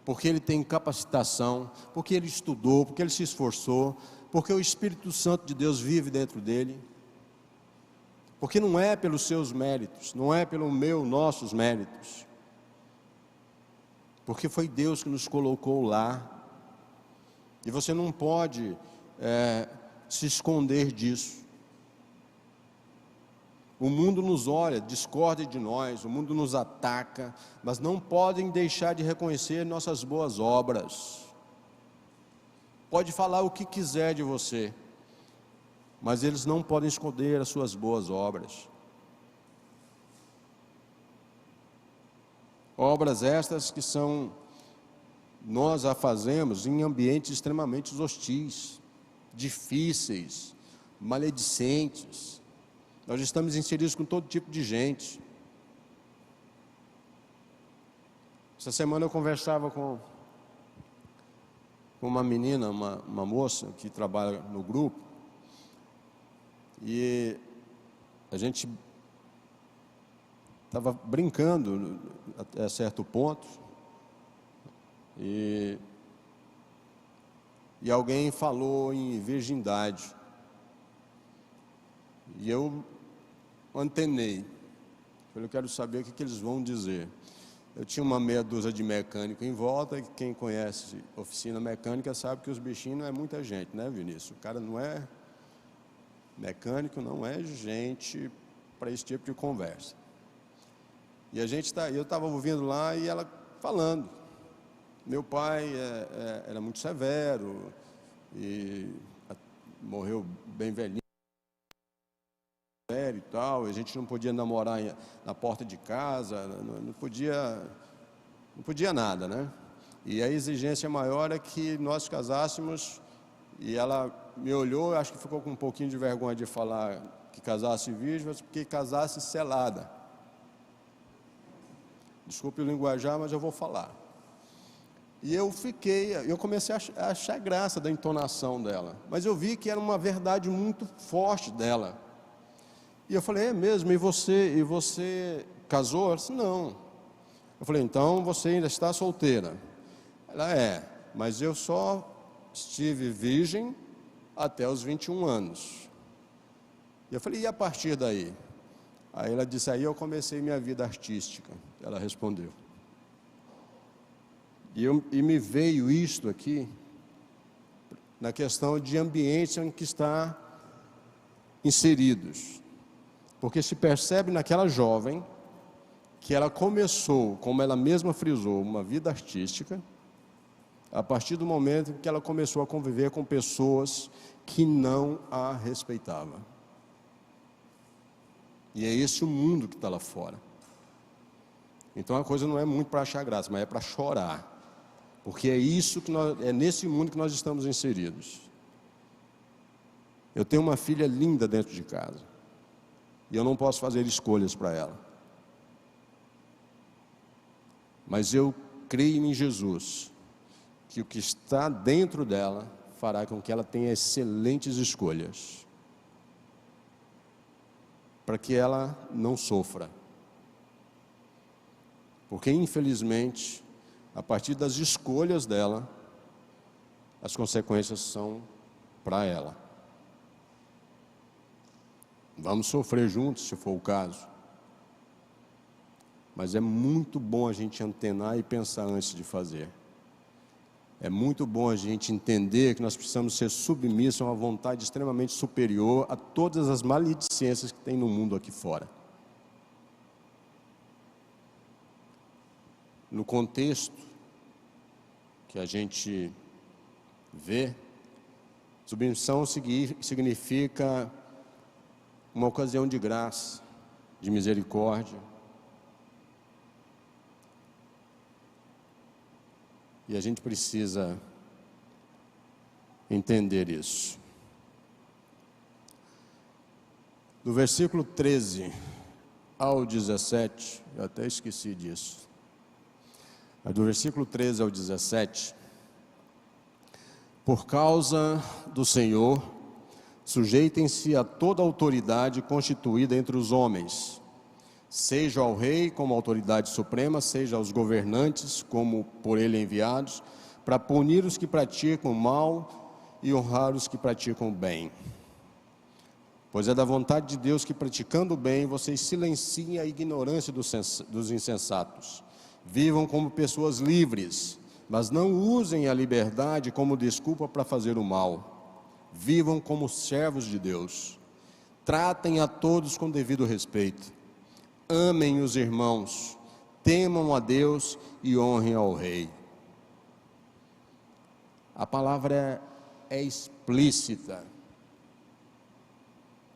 porque ele tem capacitação, porque ele estudou, porque ele se esforçou, porque o Espírito Santo de Deus vive dentro dele, porque não é pelos seus méritos, não é pelos nossos méritos, porque foi Deus que nos colocou lá, e você não pode se esconder disso. O mundo nos olha, discorda de nós, o mundo nos ataca, mas não podem deixar de reconhecer nossas boas obras. Pode falar o que quiser de você, mas eles não podem esconder as suas boas obras. Obras estas que nós a fazemos em ambientes extremamente hostis, difíceis, maledicentes. Nós estamos inseridos com todo tipo de gente. Essa semana eu conversava com uma menina, uma moça que trabalha no grupo, e a gente estava brincando até certo ponto, e alguém falou em virgindade, e eu antenei. Eu quero saber o que eles vão dizer. Eu tinha uma meia dúzia de mecânico em volta, e quem conhece oficina mecânica sabe que os bichinhos não é muita gente, né, Vinícius? O cara não é mecânico, não é gente para esse tipo de conversa. E eu estava ouvindo lá e ela falando. Meu pai era muito severo e morreu bem velhinho e tal. A gente não podia namorar na porta de casa, não podia nada, né? E a exigência maior é que nós casássemos. E ela me olhou, acho que ficou com um pouquinho de vergonha de falar que casasse virgem, mas porque casasse selada. Desculpe o linguajar, mas eu vou falar. E eu comecei a achar graça da entonação dela, mas eu vi que era uma verdade muito forte dela. E eu falei, é mesmo, e você casou? Ela disse, não. Eu falei, então você ainda está solteira? Ela, mas eu só estive virgem até os 21 anos. E eu falei, e a partir daí? Aí ela disse, aí eu comecei minha vida artística. Ela respondeu. E me veio isto aqui, na questão de ambientes em que está inseridos. Porque se percebe naquela jovem, que ela começou, como ela mesma frisou, uma vida artística, a partir do momento em que ela começou a conviver com pessoas que não a respeitavam. E é esse o mundo que está lá fora. Então a coisa não é muito para achar graça, mas é para chorar. Porque é nesse mundo que nós estamos inseridos. Eu tenho uma filha linda dentro de casa. E eu não posso fazer escolhas para ela. Mas eu creio em Jesus, que o que está dentro dela fará com que ela tenha excelentes escolhas, para que ela não sofra. Porque infelizmente, a partir das escolhas dela, as consequências são para ela. Vamos sofrer juntos, se for o caso. Mas é muito bom a gente antenar e pensar antes de fazer. É muito bom a gente entender que nós precisamos ser submissos a uma vontade extremamente superior a todas as maledicências que tem no mundo aqui fora. No contexto que a gente vê, submissão significa uma ocasião de graça, de misericórdia. E a gente precisa entender isso. Do versículo 13 ao 17, eu até esqueci disso. Mas do versículo 13 ao 17, por causa do Senhor, sujeitem-se a toda autoridade constituída entre os homens, seja ao rei como autoridade suprema, seja aos governantes como por ele enviados, para punir os que praticam o mal e honrar os que praticam o bem. Pois é da vontade de Deus que, praticando o bem, vocês silenciem a ignorância dos insensatos. Vivam como pessoas livres, mas não usem a liberdade como desculpa para fazer o mal. Vivam como servos de Deus. Tratem a todos com devido respeito. Amem os irmãos, temam a Deus e honrem ao rei. A palavra é explícita.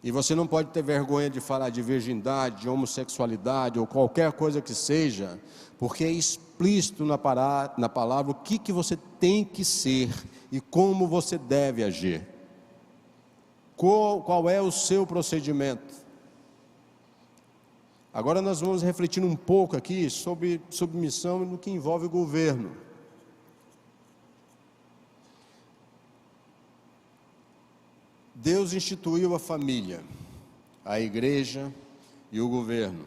E você não pode ter vergonha de falar de virgindade, de homossexualidade ou qualquer coisa que seja, porque é explícito na palavra o que você tem que ser e como você deve agir. Qual é o seu procedimento? Agora nós vamos refletir um pouco aqui sobre submissão no que envolve o governo. Deus instituiu a família, a igreja e o governo.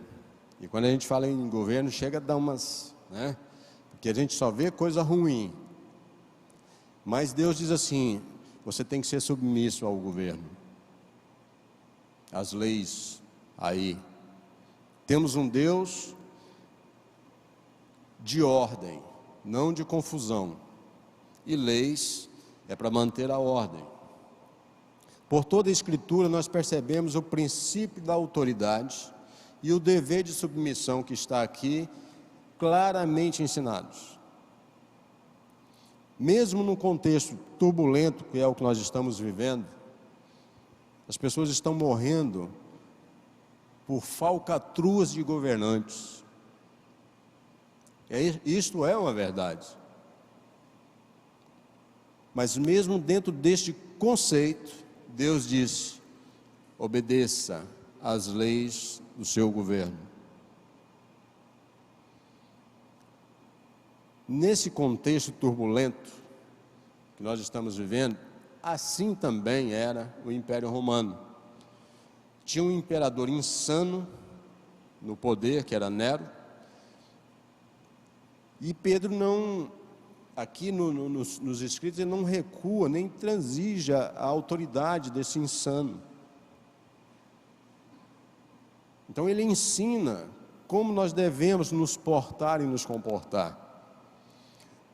E quando a gente fala em governo, chega a dar umas, porque a gente só vê coisa ruim. Mas Deus diz assim, você tem que ser submisso ao governo. As leis aí. Temos um Deus de ordem, não de confusão. E leis é para manter a ordem. Por toda a Escritura nós percebemos o princípio da autoridade e o dever de submissão que está aqui claramente ensinados. Mesmo no contexto turbulento que é o que nós estamos vivendo, as pessoas estão morrendo por falcatruas de governantes. Isto é uma verdade. Mas mesmo dentro deste conceito, Deus disse, obedeça às leis do seu governo. Nesse contexto turbulento que nós estamos vivendo, assim também era o Império Romano. Tinha um imperador insano no poder, que era Nero, e Pedro não, aqui nos escritos, ele não recua, nem transige a autoridade desse insano. Então ele ensina como nós devemos nos portar e nos comportar.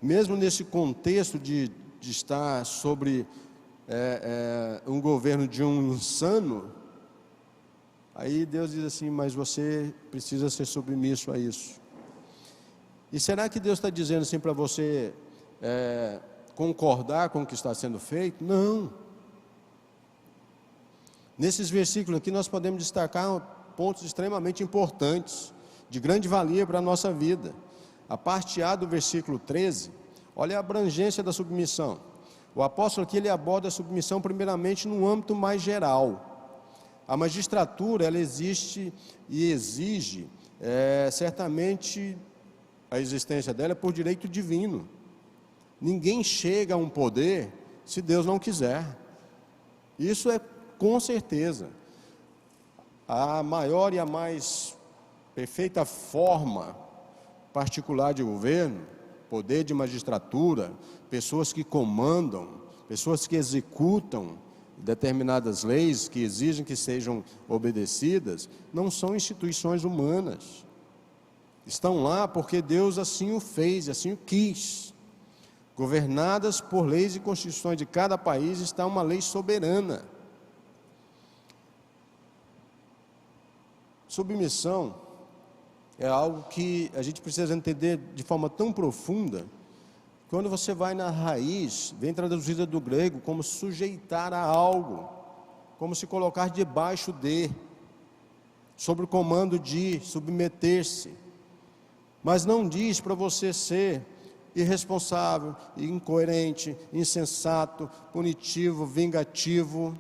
Mesmo nesse contexto de estar sobre um governo de um insano, aí Deus diz assim, mas você precisa ser submisso a isso. E será que Deus está dizendo assim para você concordar com o que está sendo feito? Não. Nesses versículos aqui nós podemos destacar pontos extremamente importantes, de grande valia para a nossa vida. A parte A do versículo 13, olha a abrangência da submissão. O apóstolo aqui ele aborda a submissão primeiramente no âmbito mais geral. A magistratura ela existe e exige certamente a existência dela por direito divino. Ninguém chega a um poder se Deus não quiser. Isso é com certeza. A maior e a mais perfeita forma particular de governo, poder de magistratura, pessoas que comandam, pessoas que executam determinadas leis que exigem que sejam obedecidas, não são instituições humanas. Estão lá porque Deus assim o fez, assim o quis. Governadas por leis e constituições de cada país, está uma lei soberana. Submissão é algo que a gente precisa entender de forma tão profunda. Quando você vai na raiz, vem traduzida do grego como sujeitar a algo, como se colocar debaixo de, sob o comando de, submeter-se. Mas não diz para você ser irresponsável, incoerente, insensato, punitivo, vingativo.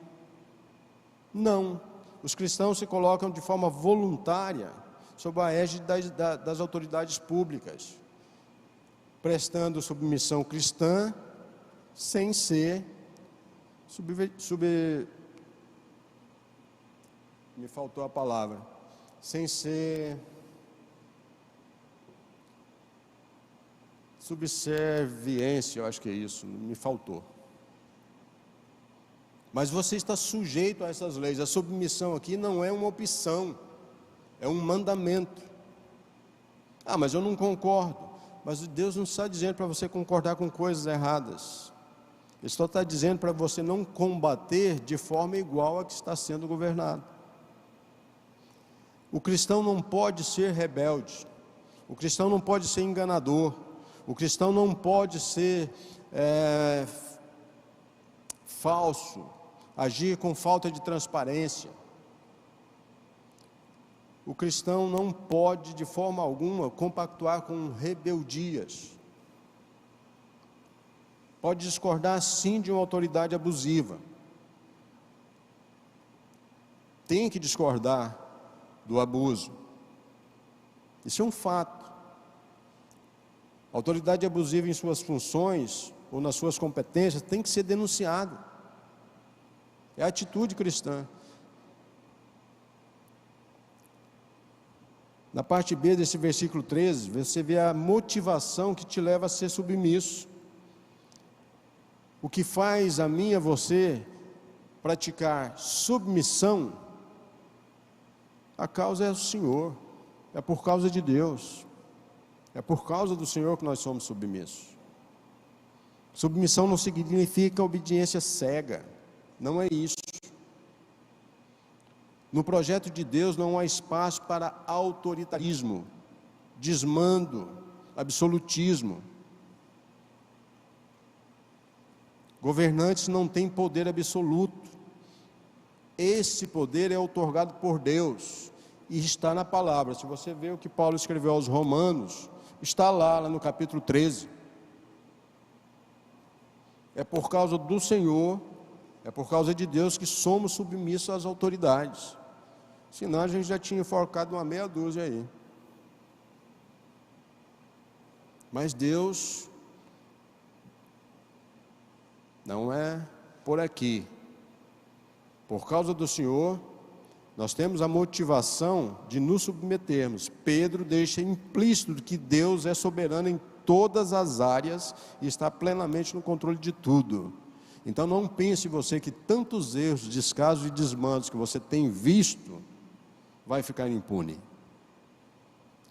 Não. Os cristãos se colocam de forma voluntária sob a égide das autoridades públicas, prestando submissão cristã, sem ser me faltou a palavra, sem ser subserviência, eu acho que é isso, me faltou. Mas você está sujeito a essas leis. A submissão aqui não é uma opção, é um mandamento. Ah, mas eu não concordo. Mas Deus não está dizendo para você concordar com coisas erradas. Ele só está dizendo para você não combater de forma igual a que está sendo governado. O cristão não pode ser rebelde. O cristão não pode ser enganador. O cristão não pode ser falso, agir com falta de transparência. O cristão não pode de forma alguma compactuar com rebeldias. Pode discordar sim de uma autoridade abusiva. Tem que discordar do abuso. Isso é um fato. A autoridade abusiva em suas funções ou nas suas competências tem que ser denunciada. É a atitude cristã. Na parte B desse versículo 13, você vê a motivação que te leva a ser submisso. O que faz a mim e a você praticar submissão, a causa é o Senhor, é por causa de Deus, é por causa do Senhor que nós somos submissos. Submissão não significa obediência cega, não é isso. No projeto de Deus não há espaço para autoritarismo, desmando, absolutismo. Governantes não têm poder absoluto. Esse poder é outorgado por Deus e está na palavra. Se você vê o que Paulo escreveu aos Romanos, está lá no capítulo 13. É por causa do Senhor, é por causa de Deus que somos submissos às autoridades. Senão a gente já tinha enforcado uma meia dúzia aí. Mas Deus não é por aqui. Por causa do Senhor, nós temos a motivação de nos submetermos. Pedro deixa implícito que Deus é soberano em todas as áreas e está plenamente no controle de tudo. Então não pense você que tantos erros, descasos e desmandos que você tem visto vai ficar impune.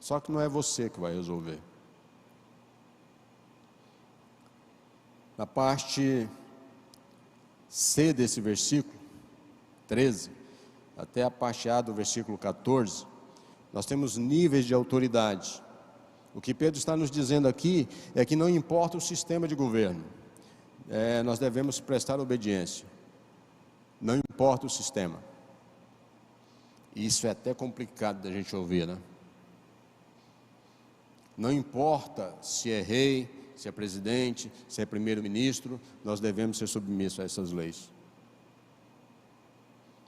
Só que não é você que vai resolver. Na parte C desse versículo 13, até a parte A do versículo 14, nós temos níveis de autoridade. O que Pedro está nos dizendo aqui é que não importa o sistema de governo, nós devemos prestar obediência. Não importa o sistema. Isso é até complicado da gente ouvir, né? Não importa se é rei, se é presidente, se é primeiro-ministro, nós devemos ser submissos a essas leis.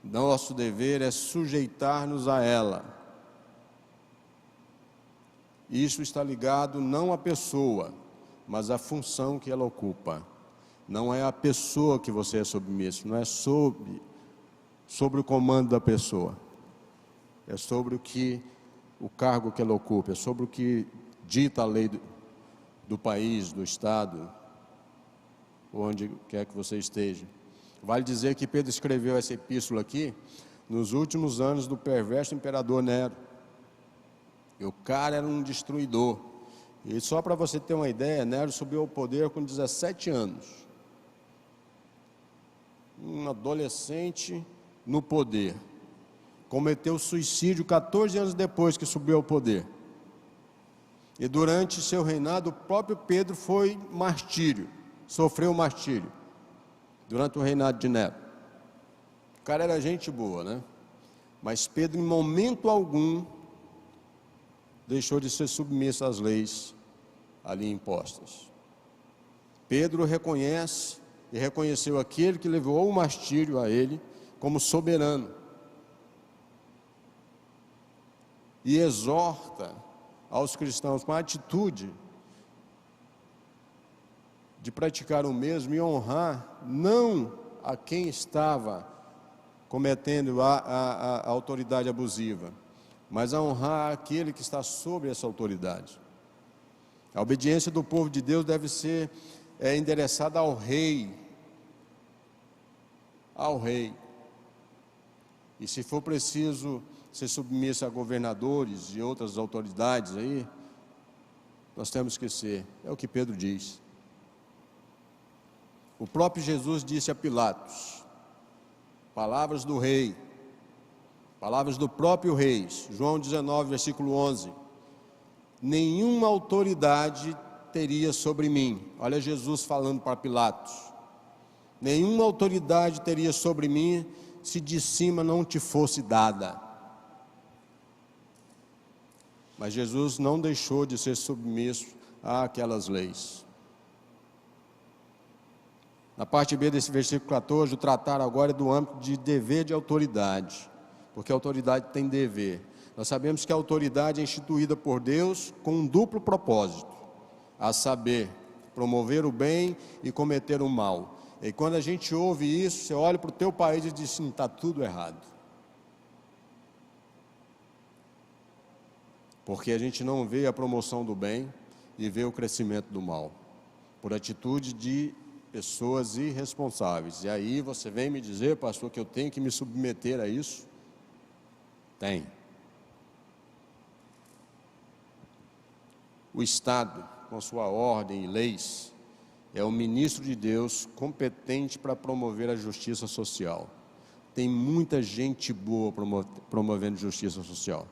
Nosso dever é sujeitar-nos a ela. Isso está ligado não à pessoa, mas à função que ela ocupa. Não é a pessoa que você é submisso, não é sobre o comando da pessoa. É sobre o cargo que ela ocupa, é sobre o que dita a lei do país, do estado, onde quer que você esteja. Vale dizer que Pedro escreveu essa epístola aqui nos últimos anos do perverso imperador Nero. E o cara era um destruidor. E só para você ter uma ideia, Nero subiu ao poder com 17 anos. Um adolescente no poder. Cometeu suicídio 14 anos depois que subiu ao poder. E durante seu reinado, o próprio Pedro foi martírio, sofreu martírio, durante o reinado de Nero. O cara era gente boa, né? Mas Pedro, em momento algum, deixou de ser submisso às leis ali impostas. Pedro reconhece e reconheceu aquele que levou o martírio a ele como soberano. E exorta aos cristãos com a atitude de praticar o mesmo e honrar não a quem estava cometendo a autoridade abusiva, mas a honrar aquele que está sobre essa autoridade. A obediência do povo de Deus deve ser endereçada ao rei. Ao rei. E se for preciso ser submisso a governadores e outras autoridades aí, nós temos que ser. É o que Pedro diz. O próprio Jesus disse a Pilatos, palavras do rei, palavras do próprio rei, João 19, versículo 11, nenhuma autoridade teria sobre mim, olha Jesus falando para Pilatos, nenhuma autoridade teria sobre mim, se de cima não te fosse dada. Mas Jesus não deixou de ser submisso àquelas leis. Na parte B desse versículo 14, o tratar agora é do âmbito de dever de autoridade, porque a autoridade tem dever. Nós sabemos que a autoridade é instituída por Deus com um duplo propósito, a saber, promover o bem e combater o mal. E quando a gente ouve isso, você olha para o teu país e diz assim, está tudo errado. Porque a gente não vê a promoção do bem e vê o crescimento do mal, por atitude de pessoas irresponsáveis. E aí você vem me dizer, pastor, que eu tenho que me submeter a isso? Tem. O Estado, com sua ordem e leis, é o ministro de Deus competente para promover a justiça social. Tem muita gente boa promovendo justiça social.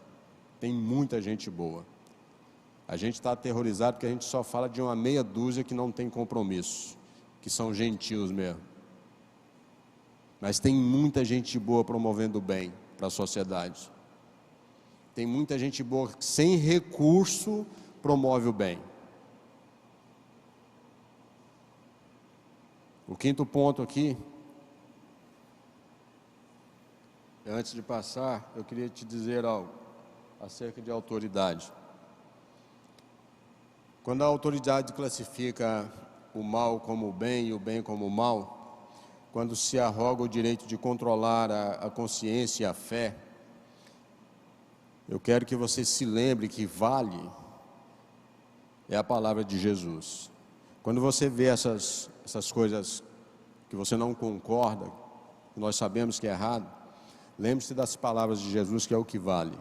Tem muita gente boa. A gente está aterrorizado porque a gente só fala de uma meia dúzia que não tem compromisso, que são gentios mesmo. Mas tem muita gente boa promovendo o bem para a sociedade. Tem muita gente boa que sem recurso promove o bem. O quinto ponto aqui, antes de passar, eu queria te dizer algo acerca de autoridade. Quando a autoridade classifica o mal como o bem e o bem como o mal, quando se arroga o direito de controlar a consciência e a fé, eu quero que você se lembre que vale é a palavra de Jesus. Quando você vê essas coisas que você não concorda, que nós sabemos que é errado, lembre-se das palavras de Jesus, que é o que vale.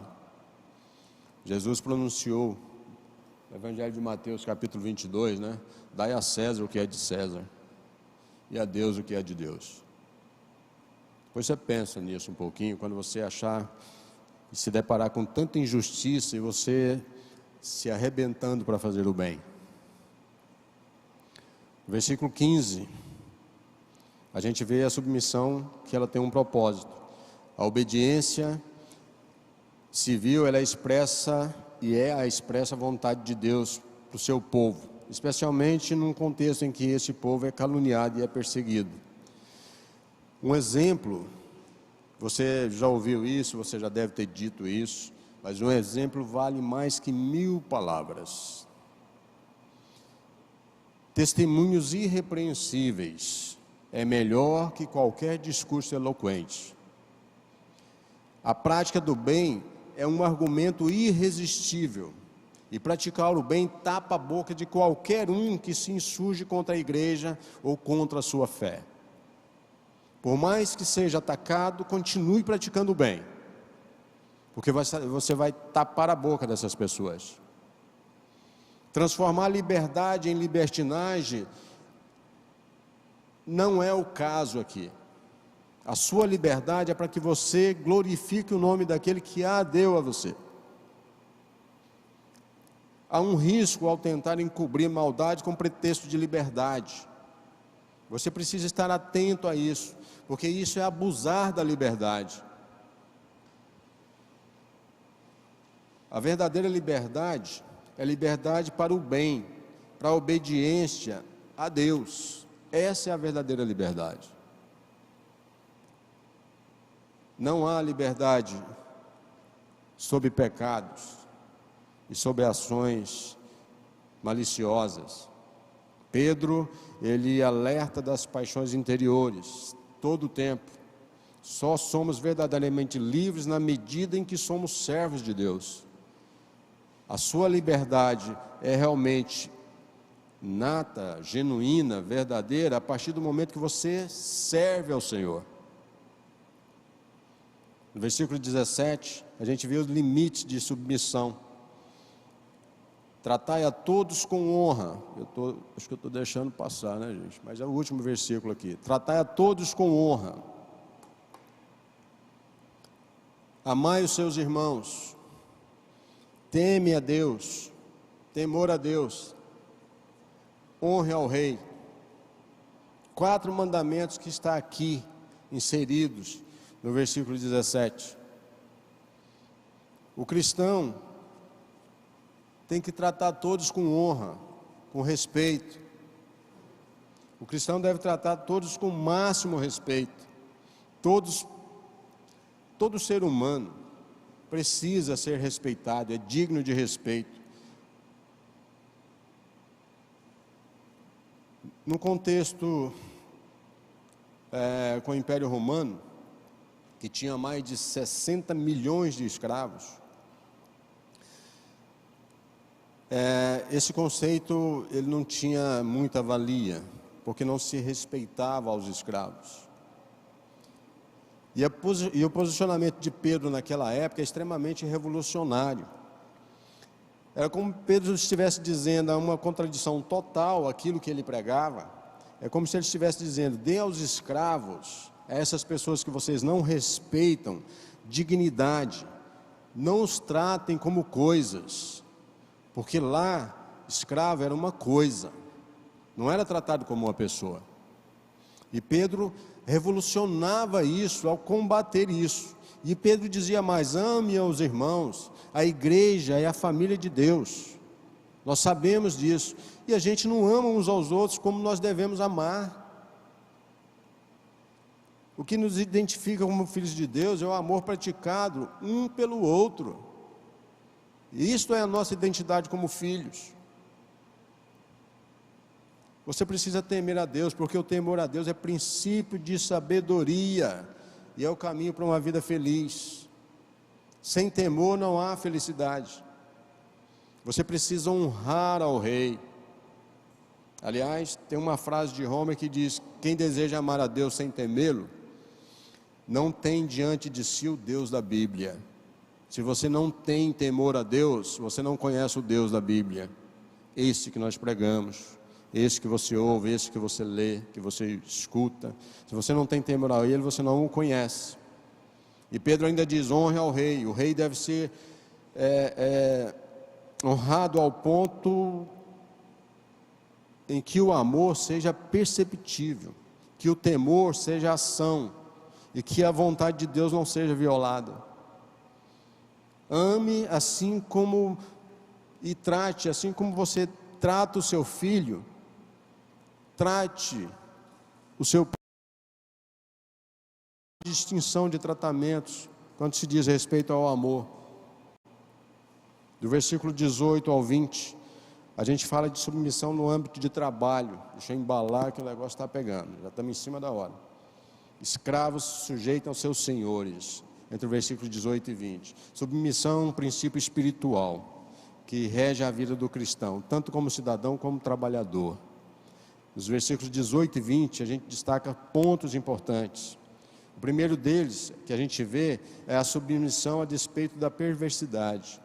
Jesus pronunciou no Evangelho de Mateus, capítulo 22, né? Dai a César o que é de César e a Deus o que é de Deus. Depois você pensa nisso um pouquinho, quando você achar e se deparar com tanta injustiça e você se arrebentando para fazer o bem. No versículo 15, a gente vê a submissão, que ela tem um propósito. A obediência civil, ela é expressa e é a expressa vontade de Deus para o seu povo, especialmente num contexto em que esse povo é caluniado e é perseguido. Um exemplo, você já ouviu isso, você já deve ter dito isso, mas um exemplo vale mais que 1000 palavras. Testemunhos irrepreensíveis é melhor que qualquer discurso eloquente. A prática do bem é um argumento irresistível, e praticar o bem tapa a boca de qualquer um que se insurge contra a igreja ou contra a sua fé. Por mais que seja atacado, continue praticando o bem, porque você vai tapar a boca dessas pessoas. Transformar a liberdade em libertinagem não é o caso aqui. A sua liberdade é para que você glorifique o nome daquele que a deu a você. Há um risco ao tentar encobrir maldade com pretexto de liberdade. Você precisa estar atento a isso, porque isso é abusar da liberdade. A verdadeira liberdade é liberdade para o bem, para a obediência a Deus. Essa é a verdadeira liberdade. Não há liberdade sob pecados e sob ações maliciosas. Pedro, ele alerta das paixões interiores todo o tempo. Só somos verdadeiramente livres na medida em que somos servos de Deus. A sua liberdade é realmente nata, genuína, verdadeira, a partir do momento que você serve ao Senhor. No versículo 17, a gente vê os limites de submissão. Tratai a todos com honra. Acho que eu estou deixando passar, né, gente? Mas é o último versículo aqui. Tratai a todos com honra. Amai os seus irmãos. Teme a Deus. Temor a Deus. Honre ao rei. 4 mandamentos que está aqui inseridos no versículo 17. O cristão tem que tratar todos com honra, com respeito. O cristão deve tratar todos com o máximo respeito. Todo ser humano precisa ser respeitado, é digno de respeito. No contexto com o Império Romano, que tinha mais de 60 milhões de escravos, esse conceito ele não tinha muita valia, porque não se respeitava aos escravos. E o posicionamento de Pedro naquela época é extremamente revolucionário. Era como Pedro estivesse dizendo, uma contradição total aquilo que ele pregava. É como se ele estivesse dizendo: dê aos escravos, a essas pessoas que vocês não respeitam, dignidade, não os tratem como coisas, porque lá, escravo era uma coisa, não era tratado como uma pessoa. E Pedro revolucionava isso ao combater isso. E Pedro dizia mais: ame aos irmãos, a igreja é a família de Deus. Nós sabemos disso. E a gente não ama uns aos outros como nós devemos amar. O que nos identifica como filhos de Deus é o amor praticado um pelo outro. E isto é a nossa identidade como filhos. Você precisa temer a Deus, porque o temor a Deus é princípio de sabedoria e é o caminho para uma vida feliz. Sem temor não há felicidade. Você precisa honrar ao rei. Aliás, tem uma frase de Homer que diz: quem deseja amar a Deus sem temê-lo, não tem diante de si o Deus da Bíblia. Se você não tem temor a Deus, você não conhece o Deus da Bíblia. Esse que nós pregamos, esse que você ouve, esse que você lê, que você escuta. Se você não tem temor a Ele, você não o conhece. E Pedro ainda diz: honre ao rei. O rei deve ser honrado ao ponto em que o amor seja perceptível, que o temor seja ação e que a vontade de Deus não seja violada. Ame assim como e trate, assim como você trata o seu filho, trate o seu pai. Distinção de tratamentos quando se diz respeito ao amor. Do versículo 18 ao 20, a gente fala de submissão no âmbito de trabalho. Deixa eu embalar que o negócio está pegando, já estamos em cima da hora. Escravos se sujeitam aos seus senhores, entre o versículo 18 e 20. Submissão é um princípio espiritual que rege a vida do cristão, tanto como cidadão como trabalhador. Nos versículos 18 e 20 a gente destaca pontos importantes. O primeiro deles que a gente vê é a submissão a despeito da perversidade.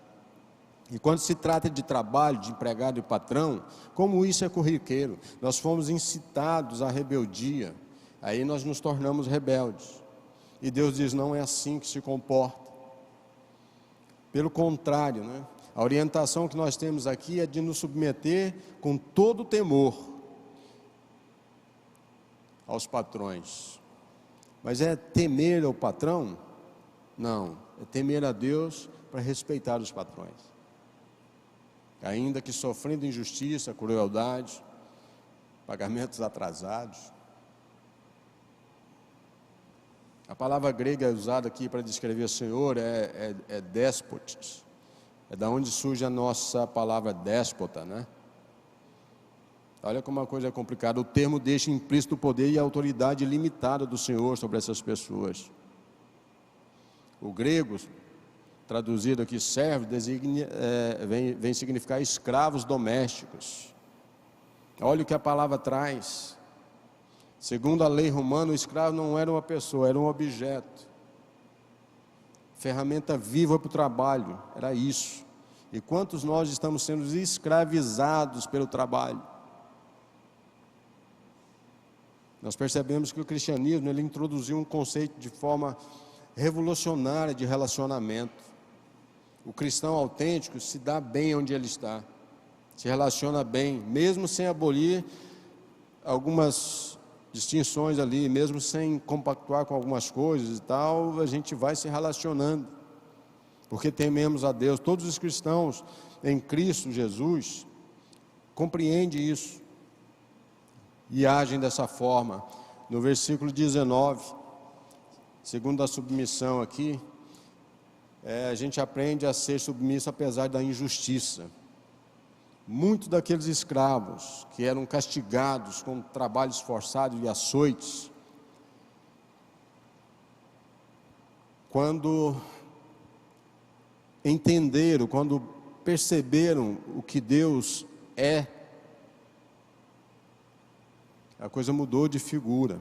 E quando se trata de trabalho, de empregado e patrão, como isso é corriqueiro, nós fomos incitados à rebeldia, aí nós nos tornamos rebeldes. E Deus diz: não é assim que se comporta. Pelo contrário, a orientação que nós temos aqui é de nos submeter com todo o temor aos patrões. Mas é temer ao patrão? Não, é temer a Deus para respeitar os patrões. Ainda que sofrendo injustiça, crueldade, pagamentos atrasados. A palavra grega usada aqui para descrever o Senhor é despotes. É da onde surge a nossa palavra déspota, Olha como a coisa é complicada. O termo deixa implícito o poder e a autoridade limitada do Senhor sobre essas pessoas. O grego, traduzido aqui servo, vem significar escravos domésticos. Olha o que a palavra traz. Segundo a lei romana, o escravo não era uma pessoa, era um objeto. Ferramenta viva para o trabalho, era isso. E quantos nós estamos sendo escravizados pelo trabalho? Nós percebemos que o cristianismo, ele introduziu um conceito de forma revolucionária de relacionamento. O cristão autêntico se dá bem onde ele está, se relaciona bem, mesmo sem abolir algumas distinções ali, mesmo sem compactuar com algumas coisas e tal, a gente vai se relacionando, porque tememos a Deus. Todos os cristãos em Cristo Jesus compreendem isso e agem dessa forma. No versículo 19, segundo a submissão aqui, a gente aprende a ser submisso apesar da injustiça. Muitos daqueles escravos que eram castigados com trabalhos forçados e açoites, quando entenderam, quando perceberam o que Deus é, a coisa mudou de figura.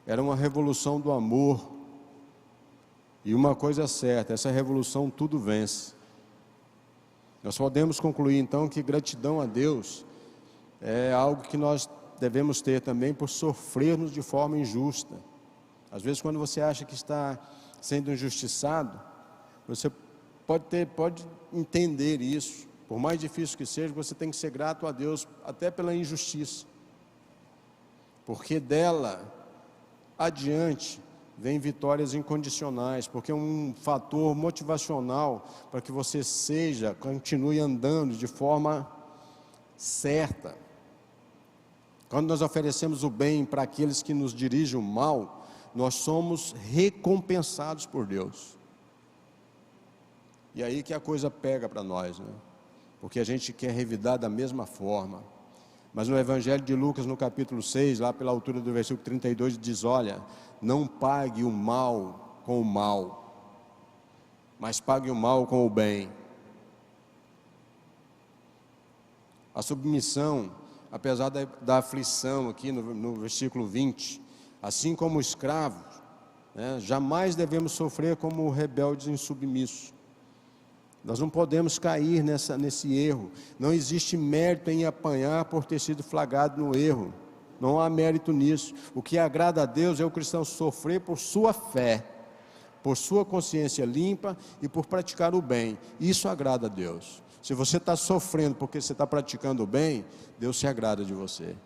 Era uma revolução do amor. E uma coisa é certa, essa revolução tudo vence. Nós podemos concluir então que gratidão a Deus é algo que nós devemos ter também por sofrermos de forma injusta. Às vezes, quando você acha que está sendo injustiçado, você pode entender isso. Por mais difícil que seja, você tem que ser grato a Deus até pela injustiça, porque dela adiante vem vitórias incondicionais, porque é um fator motivacional para que você continue andando de forma certa. Quando nós oferecemos o bem para aqueles que nos dirigem o mal, nós somos recompensados por Deus. E aí que a coisa pega para nós, porque a gente quer revidar da mesma forma. Mas no Evangelho de Lucas, no capítulo 6, lá pela altura do versículo 32, diz: olha, não pague o mal com o mal, mas pague o mal com o bem. A submissão, apesar da aflição aqui no versículo 20, assim como escravos, jamais devemos sofrer como rebeldes insubmissos. Nós não podemos cair nesse erro. Não existe mérito em apanhar por ter sido flagrado no erro. Não há mérito nisso. O que agrada a Deus é o cristão sofrer por sua fé, por sua consciência limpa e por praticar o bem. Isso agrada a Deus. Se você está sofrendo porque você está praticando o bem, Deus se agrada de você,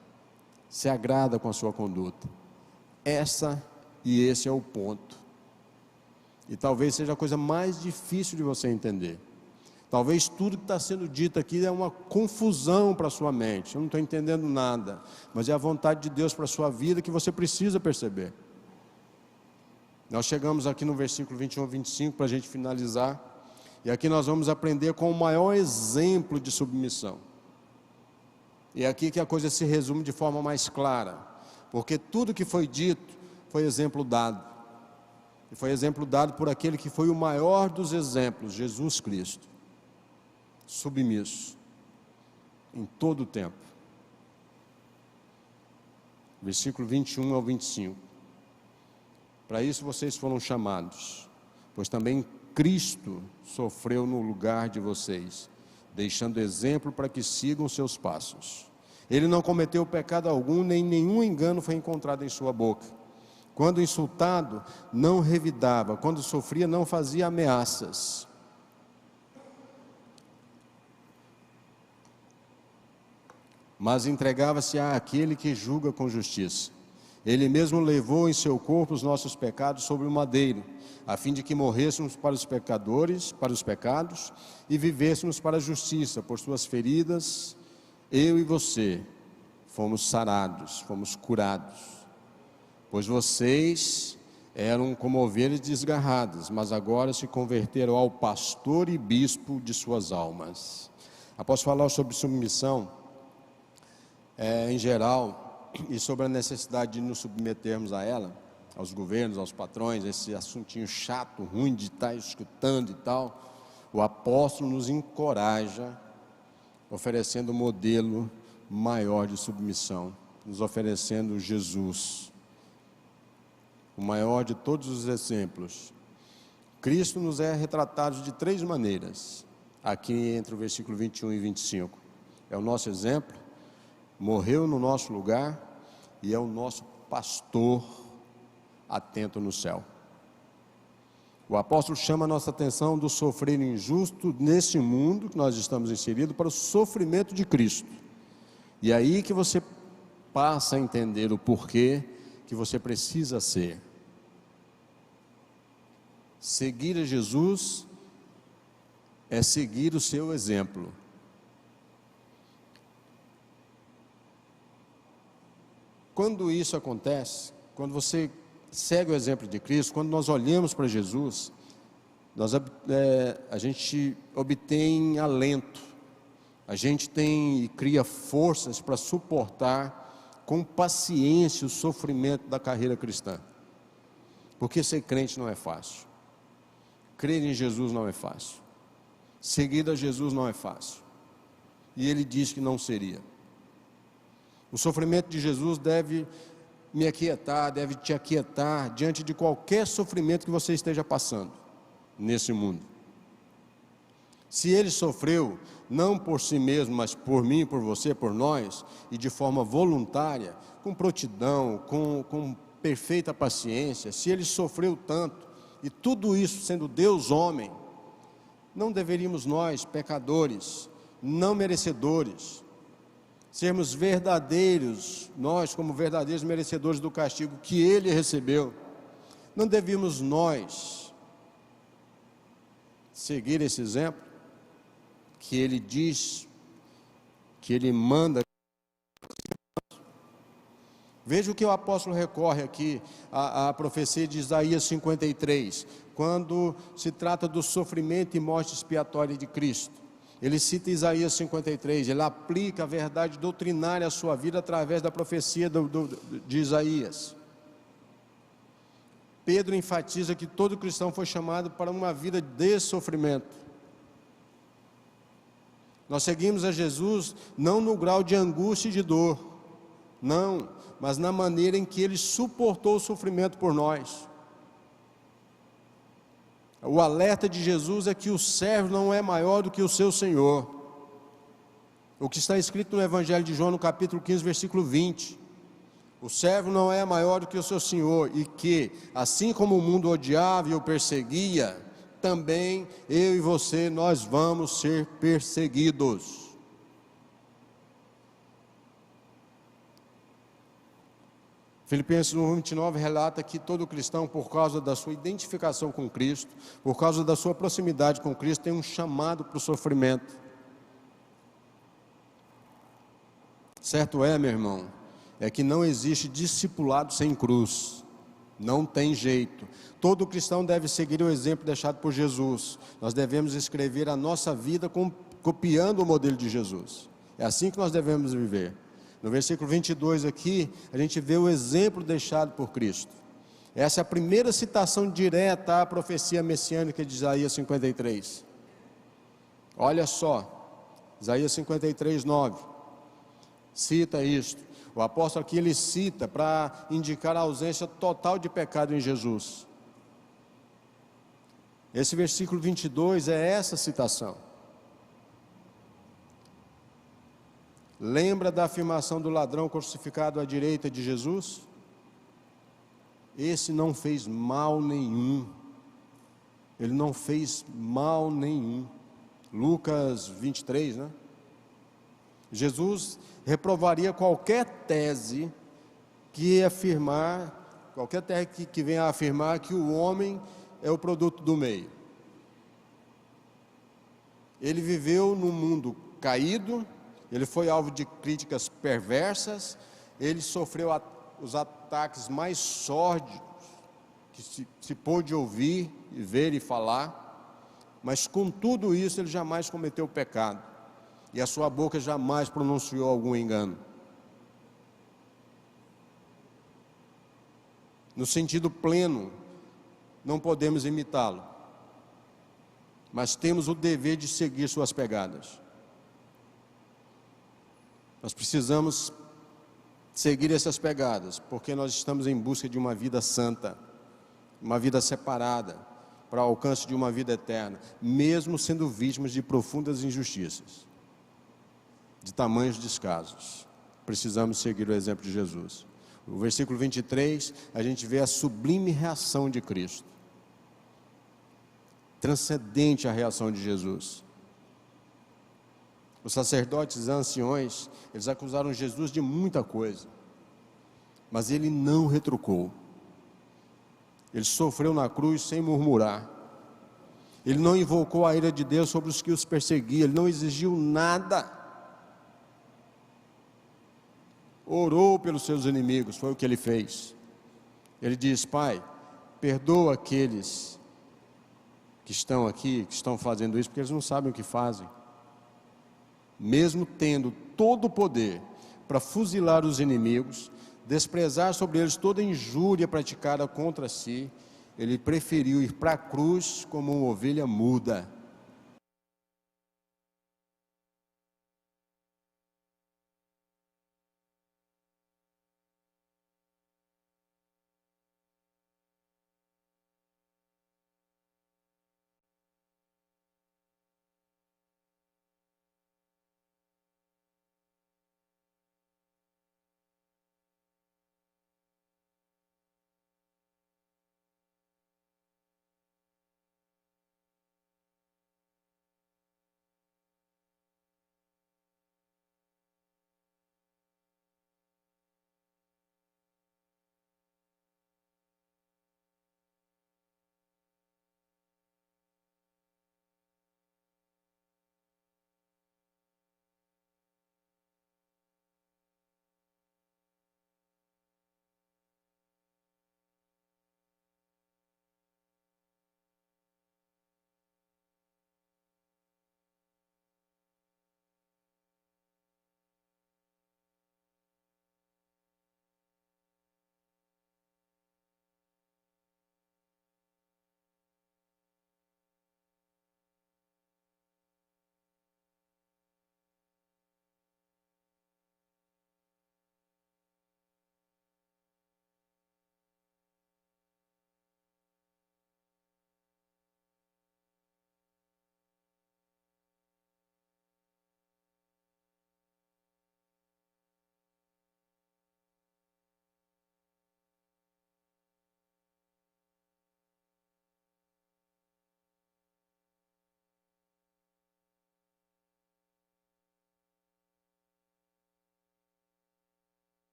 se agrada com a sua conduta. Esse é o ponto. E talvez seja a coisa mais difícil de você entender. Talvez tudo que está sendo dito aqui é uma confusão para a sua mente. Eu não estou entendendo nada, mas é a vontade de Deus para a sua vida que você precisa perceber. Nós chegamos aqui no versículo 21 a 25 para a gente finalizar. E aqui nós vamos aprender com o maior exemplo de submissão. E é aqui que a coisa se resume de forma mais clara, porque tudo que foi dito foi exemplo dado. E foi exemplo dado por aquele que foi o maior dos exemplos, Jesus Cristo. Submisso, em todo o tempo. Versículo 21 ao 25. Para isso vocês foram chamados, pois também Cristo sofreu no lugar de vocês, deixando exemplo para que sigam seus passos. Ele não cometeu pecado algum, nem nenhum engano foi encontrado em sua boca. Quando insultado, não revidava. Quando sofria, não fazia ameaças. Mas entregava-se àquele que julga com justiça. Ele mesmo levou em seu corpo os nossos pecados sobre o madeiro, a fim de que morrêssemos para os pecadores, para os pecados, e vivêssemos para a justiça. Por suas feridas, eu e você fomos sarados, fomos curados. Pois vocês eram como ovelhas desgarradas, mas agora se converteram ao pastor e bispo de suas almas. Após falar sobre submissão, em geral, e sobre a necessidade de nos submetermos a ela, aos governos, aos patrões, esse assuntinho chato, ruim de estar escutando e tal, o apóstolo nos encoraja, oferecendo um modelo maior de submissão, nos oferecendo Jesus, o maior de todos os exemplos. Cristo nos é retratado de 3 maneiras, aqui entre o versículo 21 e 25. É o nosso exemplo, morreu no nosso lugar e é o nosso pastor atento no céu. O apóstolo chama a nossa atenção do sofrer injusto nesse mundo que nós estamos inseridos para o sofrimento de Cristo. E aí que você passa a entender o porquê que você precisa ser. Seguir a Jesus é seguir o seu exemplo. Quando isso acontece, quando você segue o exemplo de Cristo, quando nós olhamos para Jesus, a gente obtém alento, a gente tem e cria forças para suportar com paciência o sofrimento da carreira cristã. Porque ser crente não é fácil, crer em Jesus não é fácil, seguir a Jesus não é fácil, e Ele diz que não seria. O sofrimento de Jesus deve me aquietar, deve te aquietar diante de qualquer sofrimento que você esteja passando nesse mundo. Se Ele sofreu, não por si mesmo, mas por mim, por você, por nós, e de forma voluntária, com prontidão, com perfeita paciência, se Ele sofreu tanto, e tudo isso sendo Deus homem, não deveríamos nós, pecadores, não merecedores, sermos verdadeiros, nós como verdadeiros merecedores do castigo que Ele recebeu, não devíamos nós seguir esse exemplo que Ele diz, que Ele manda. Veja o que o apóstolo recorre aqui à profecia de Isaías 53, quando se trata do sofrimento e morte expiatória de Cristo. Ele cita Isaías 53, ele aplica a verdade doutrinária à sua vida através da profecia de Isaías. Pedro enfatiza que todo cristão foi chamado para uma vida de sofrimento. Nós seguimos a Jesus não no grau de angústia e de dor, não, mas na maneira em que Ele suportou o sofrimento por nós. O alerta de Jesus é que o servo não é maior do que o seu Senhor. O que está escrito no Evangelho de João, no capítulo 15, versículo 20. O servo não é maior do que o seu Senhor, e que, assim como o mundo odiava e o perseguia, também eu e você, nós vamos ser perseguidos. Filipenses 1:29 relata que todo cristão, por causa da sua identificação com Cristo, por causa da sua proximidade com Cristo, tem um chamado para o sofrimento. Certo é, meu irmão, é que não existe discipulado sem cruz. Não tem jeito. Todo cristão deve seguir o exemplo deixado por Jesus. Nós devemos escrever a nossa vida copiando o modelo de Jesus. É assim que nós devemos viver. No versículo 22 aqui, a gente vê o exemplo deixado por Cristo. Essa é a primeira citação direta à profecia messiânica de Isaías 53. Olha só, Isaías 53, 9. Cita isto. O apóstolo aqui ele cita para indicar a ausência total de pecado em Jesus. Esse versículo 22 é essa citação. Lembra da afirmação do ladrão crucificado à direita de Jesus? Esse não fez mal nenhum. Ele não fez mal nenhum. Lucas 23, né? Jesus reprovaria qualquer tese que afirmar, qualquer tese que venha a afirmar que o homem é o produto do meio. Ele viveu num mundo caído, ele foi alvo de críticas perversas, ele sofreu os ataques mais sórdidos que se pôde ouvir, e ver e falar, mas com tudo isso ele jamais cometeu pecado, e a sua boca jamais pronunciou algum engano. No sentido pleno, não podemos imitá-lo, mas temos o dever de seguir suas pegadas. Nós precisamos seguir essas pegadas, porque nós estamos em busca de uma vida santa, uma vida separada, para o alcance de uma vida eterna, mesmo sendo vítimas de profundas injustiças, de tamanhos descasos. Precisamos seguir o exemplo de Jesus. No versículo 23, a gente vê a sublime reação de Cristo, transcendente à reação de Jesus. Os sacerdotes anciões, eles acusaram Jesus de muita coisa, mas ele não retrucou. Ele sofreu na cruz sem murmurar. Ele não invocou a ira de Deus sobre os que os perseguiam, ele não exigiu nada. Orou pelos seus inimigos, foi o que ele fez. Ele diz: Pai, perdoa aqueles que estão aqui, que estão fazendo isso, porque eles não sabem o que fazem. Mesmo tendo todo o poder para fuzilar os inimigos, desprezar sobre eles toda injúria praticada contra si, ele preferiu ir para a cruz como uma ovelha muda.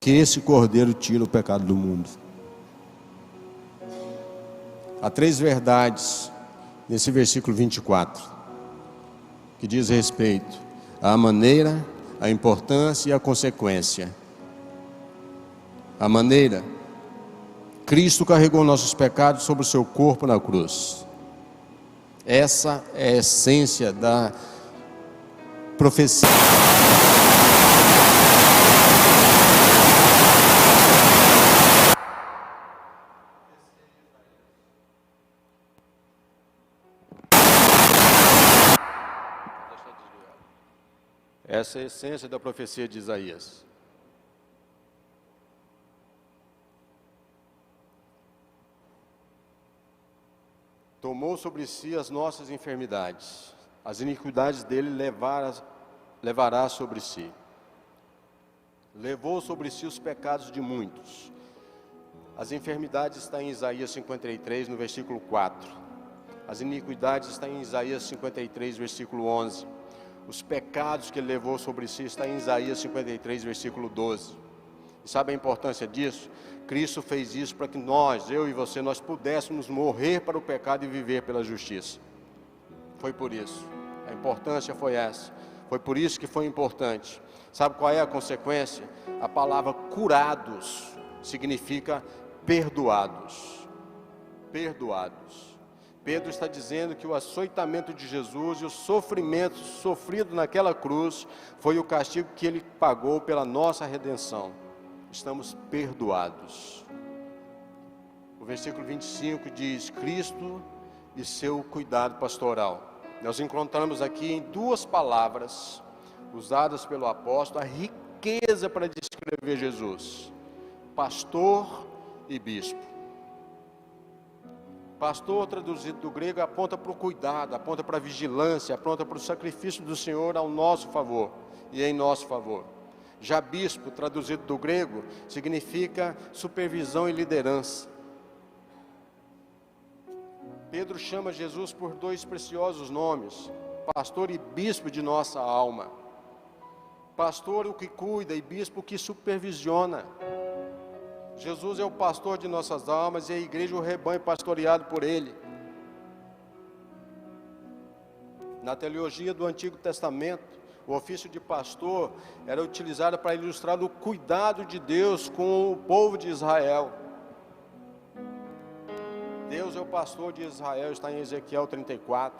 que esse Cordeiro tira o pecado do mundo. Há 3 verdades nesse versículo 24, que diz respeito à maneira, à importância e à consequência. A maneira: Cristo carregou nossos pecados sobre o seu corpo na cruz. Essa é a essência da profecia. Essa é a essência da profecia de Isaías. Tomou sobre si as nossas enfermidades, as iniquidades dele levará sobre si. Levou sobre si os pecados de muitos. As enfermidades estão em Isaías 53, no versículo 4. As iniquidades estão em Isaías 53, versículo 11. Os pecados que ele levou sobre si estão em Isaías 53, versículo 12. E sabe a importância disso? Cristo fez isso para que nós, eu e você, nós pudéssemos morrer para o pecado e viver pela justiça. Foi por isso. A importância foi essa. Foi por isso que foi importante. Sabe qual é a consequência? A palavra curados significa perdoados. Perdoados. Pedro está dizendo que o açoitamento de Jesus e o sofrimento sofrido naquela cruz foi o castigo que ele pagou pela nossa redenção. Estamos perdoados. O versículo 25 diz: Cristo e seu cuidado pastoral. Nós encontramos aqui em 2 palavras usadas pelo apóstolo a riqueza para descrever Jesus: pastor e bispo. Pastor, traduzido do grego, aponta para o cuidado, aponta para a vigilância, aponta para o sacrifício do Senhor ao nosso favor e em nosso favor. Já bispo, traduzido do grego, significa supervisão e liderança. Pedro chama Jesus por 2 preciosos nomes: pastor e bispo de nossa alma. Pastor, o que cuida, e bispo, o que supervisiona. Jesus é o pastor de nossas almas e a igreja o rebanho pastoreado por ele. Na teologia do Antigo Testamento, o ofício de pastor era utilizado para ilustrar o cuidado de Deus com o povo de Israel. Deus é o pastor de Israel, está em Ezequiel 34.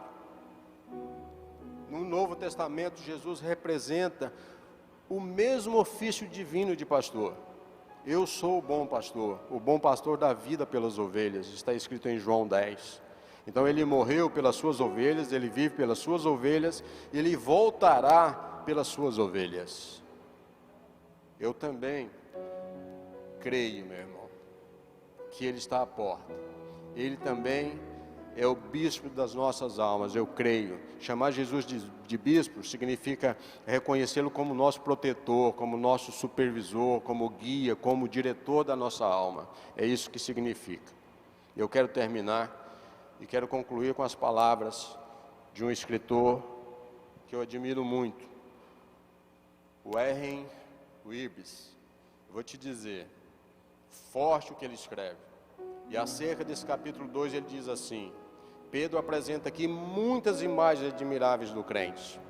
No Novo Testamento, Jesus representa o mesmo ofício divino de pastor. Eu sou o bom pastor dá vida pelas ovelhas, está escrito em João 10. Então ele morreu pelas suas ovelhas, ele vive pelas suas ovelhas, e ele voltará pelas suas ovelhas. Eu também creio, meu irmão, que ele está à porta. Ele também é o bispo das nossas almas, eu creio. Chamar Jesus de bispo significa reconhecê-lo como nosso protetor, como nosso supervisor, como guia, como diretor da nossa alma. É isso que significa. Eu quero terminar e quero concluir com as palavras de um escritor que eu admiro muito, o Warren Wiersbe. Vou te dizer, forte o que ele escreve. E acerca desse capítulo 2 ele diz assim: Pedro apresenta aqui muitas imagens admiráveis do crente.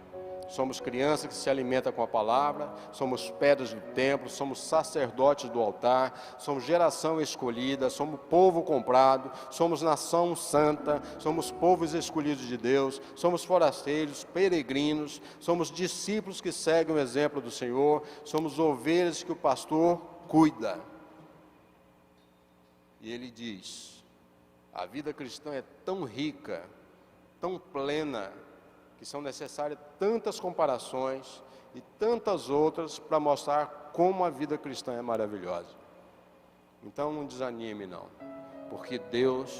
Somos crianças que se alimentam com a palavra, somos pedras do templo, somos sacerdotes do altar, somos geração escolhida, somos povo comprado, somos nação santa, somos povos escolhidos de Deus, somos forasteiros, peregrinos, somos discípulos que seguem o exemplo do Senhor, somos ovelhas que o pastor cuida. E ele diz: a vida cristã é tão rica, tão plena, que são necessárias tantas comparações e tantas outras para mostrar como a vida cristã é maravilhosa. Então não desanime não, porque Deus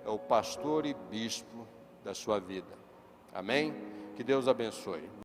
é o pastor e bispo da sua vida. Amém? Que Deus abençoe.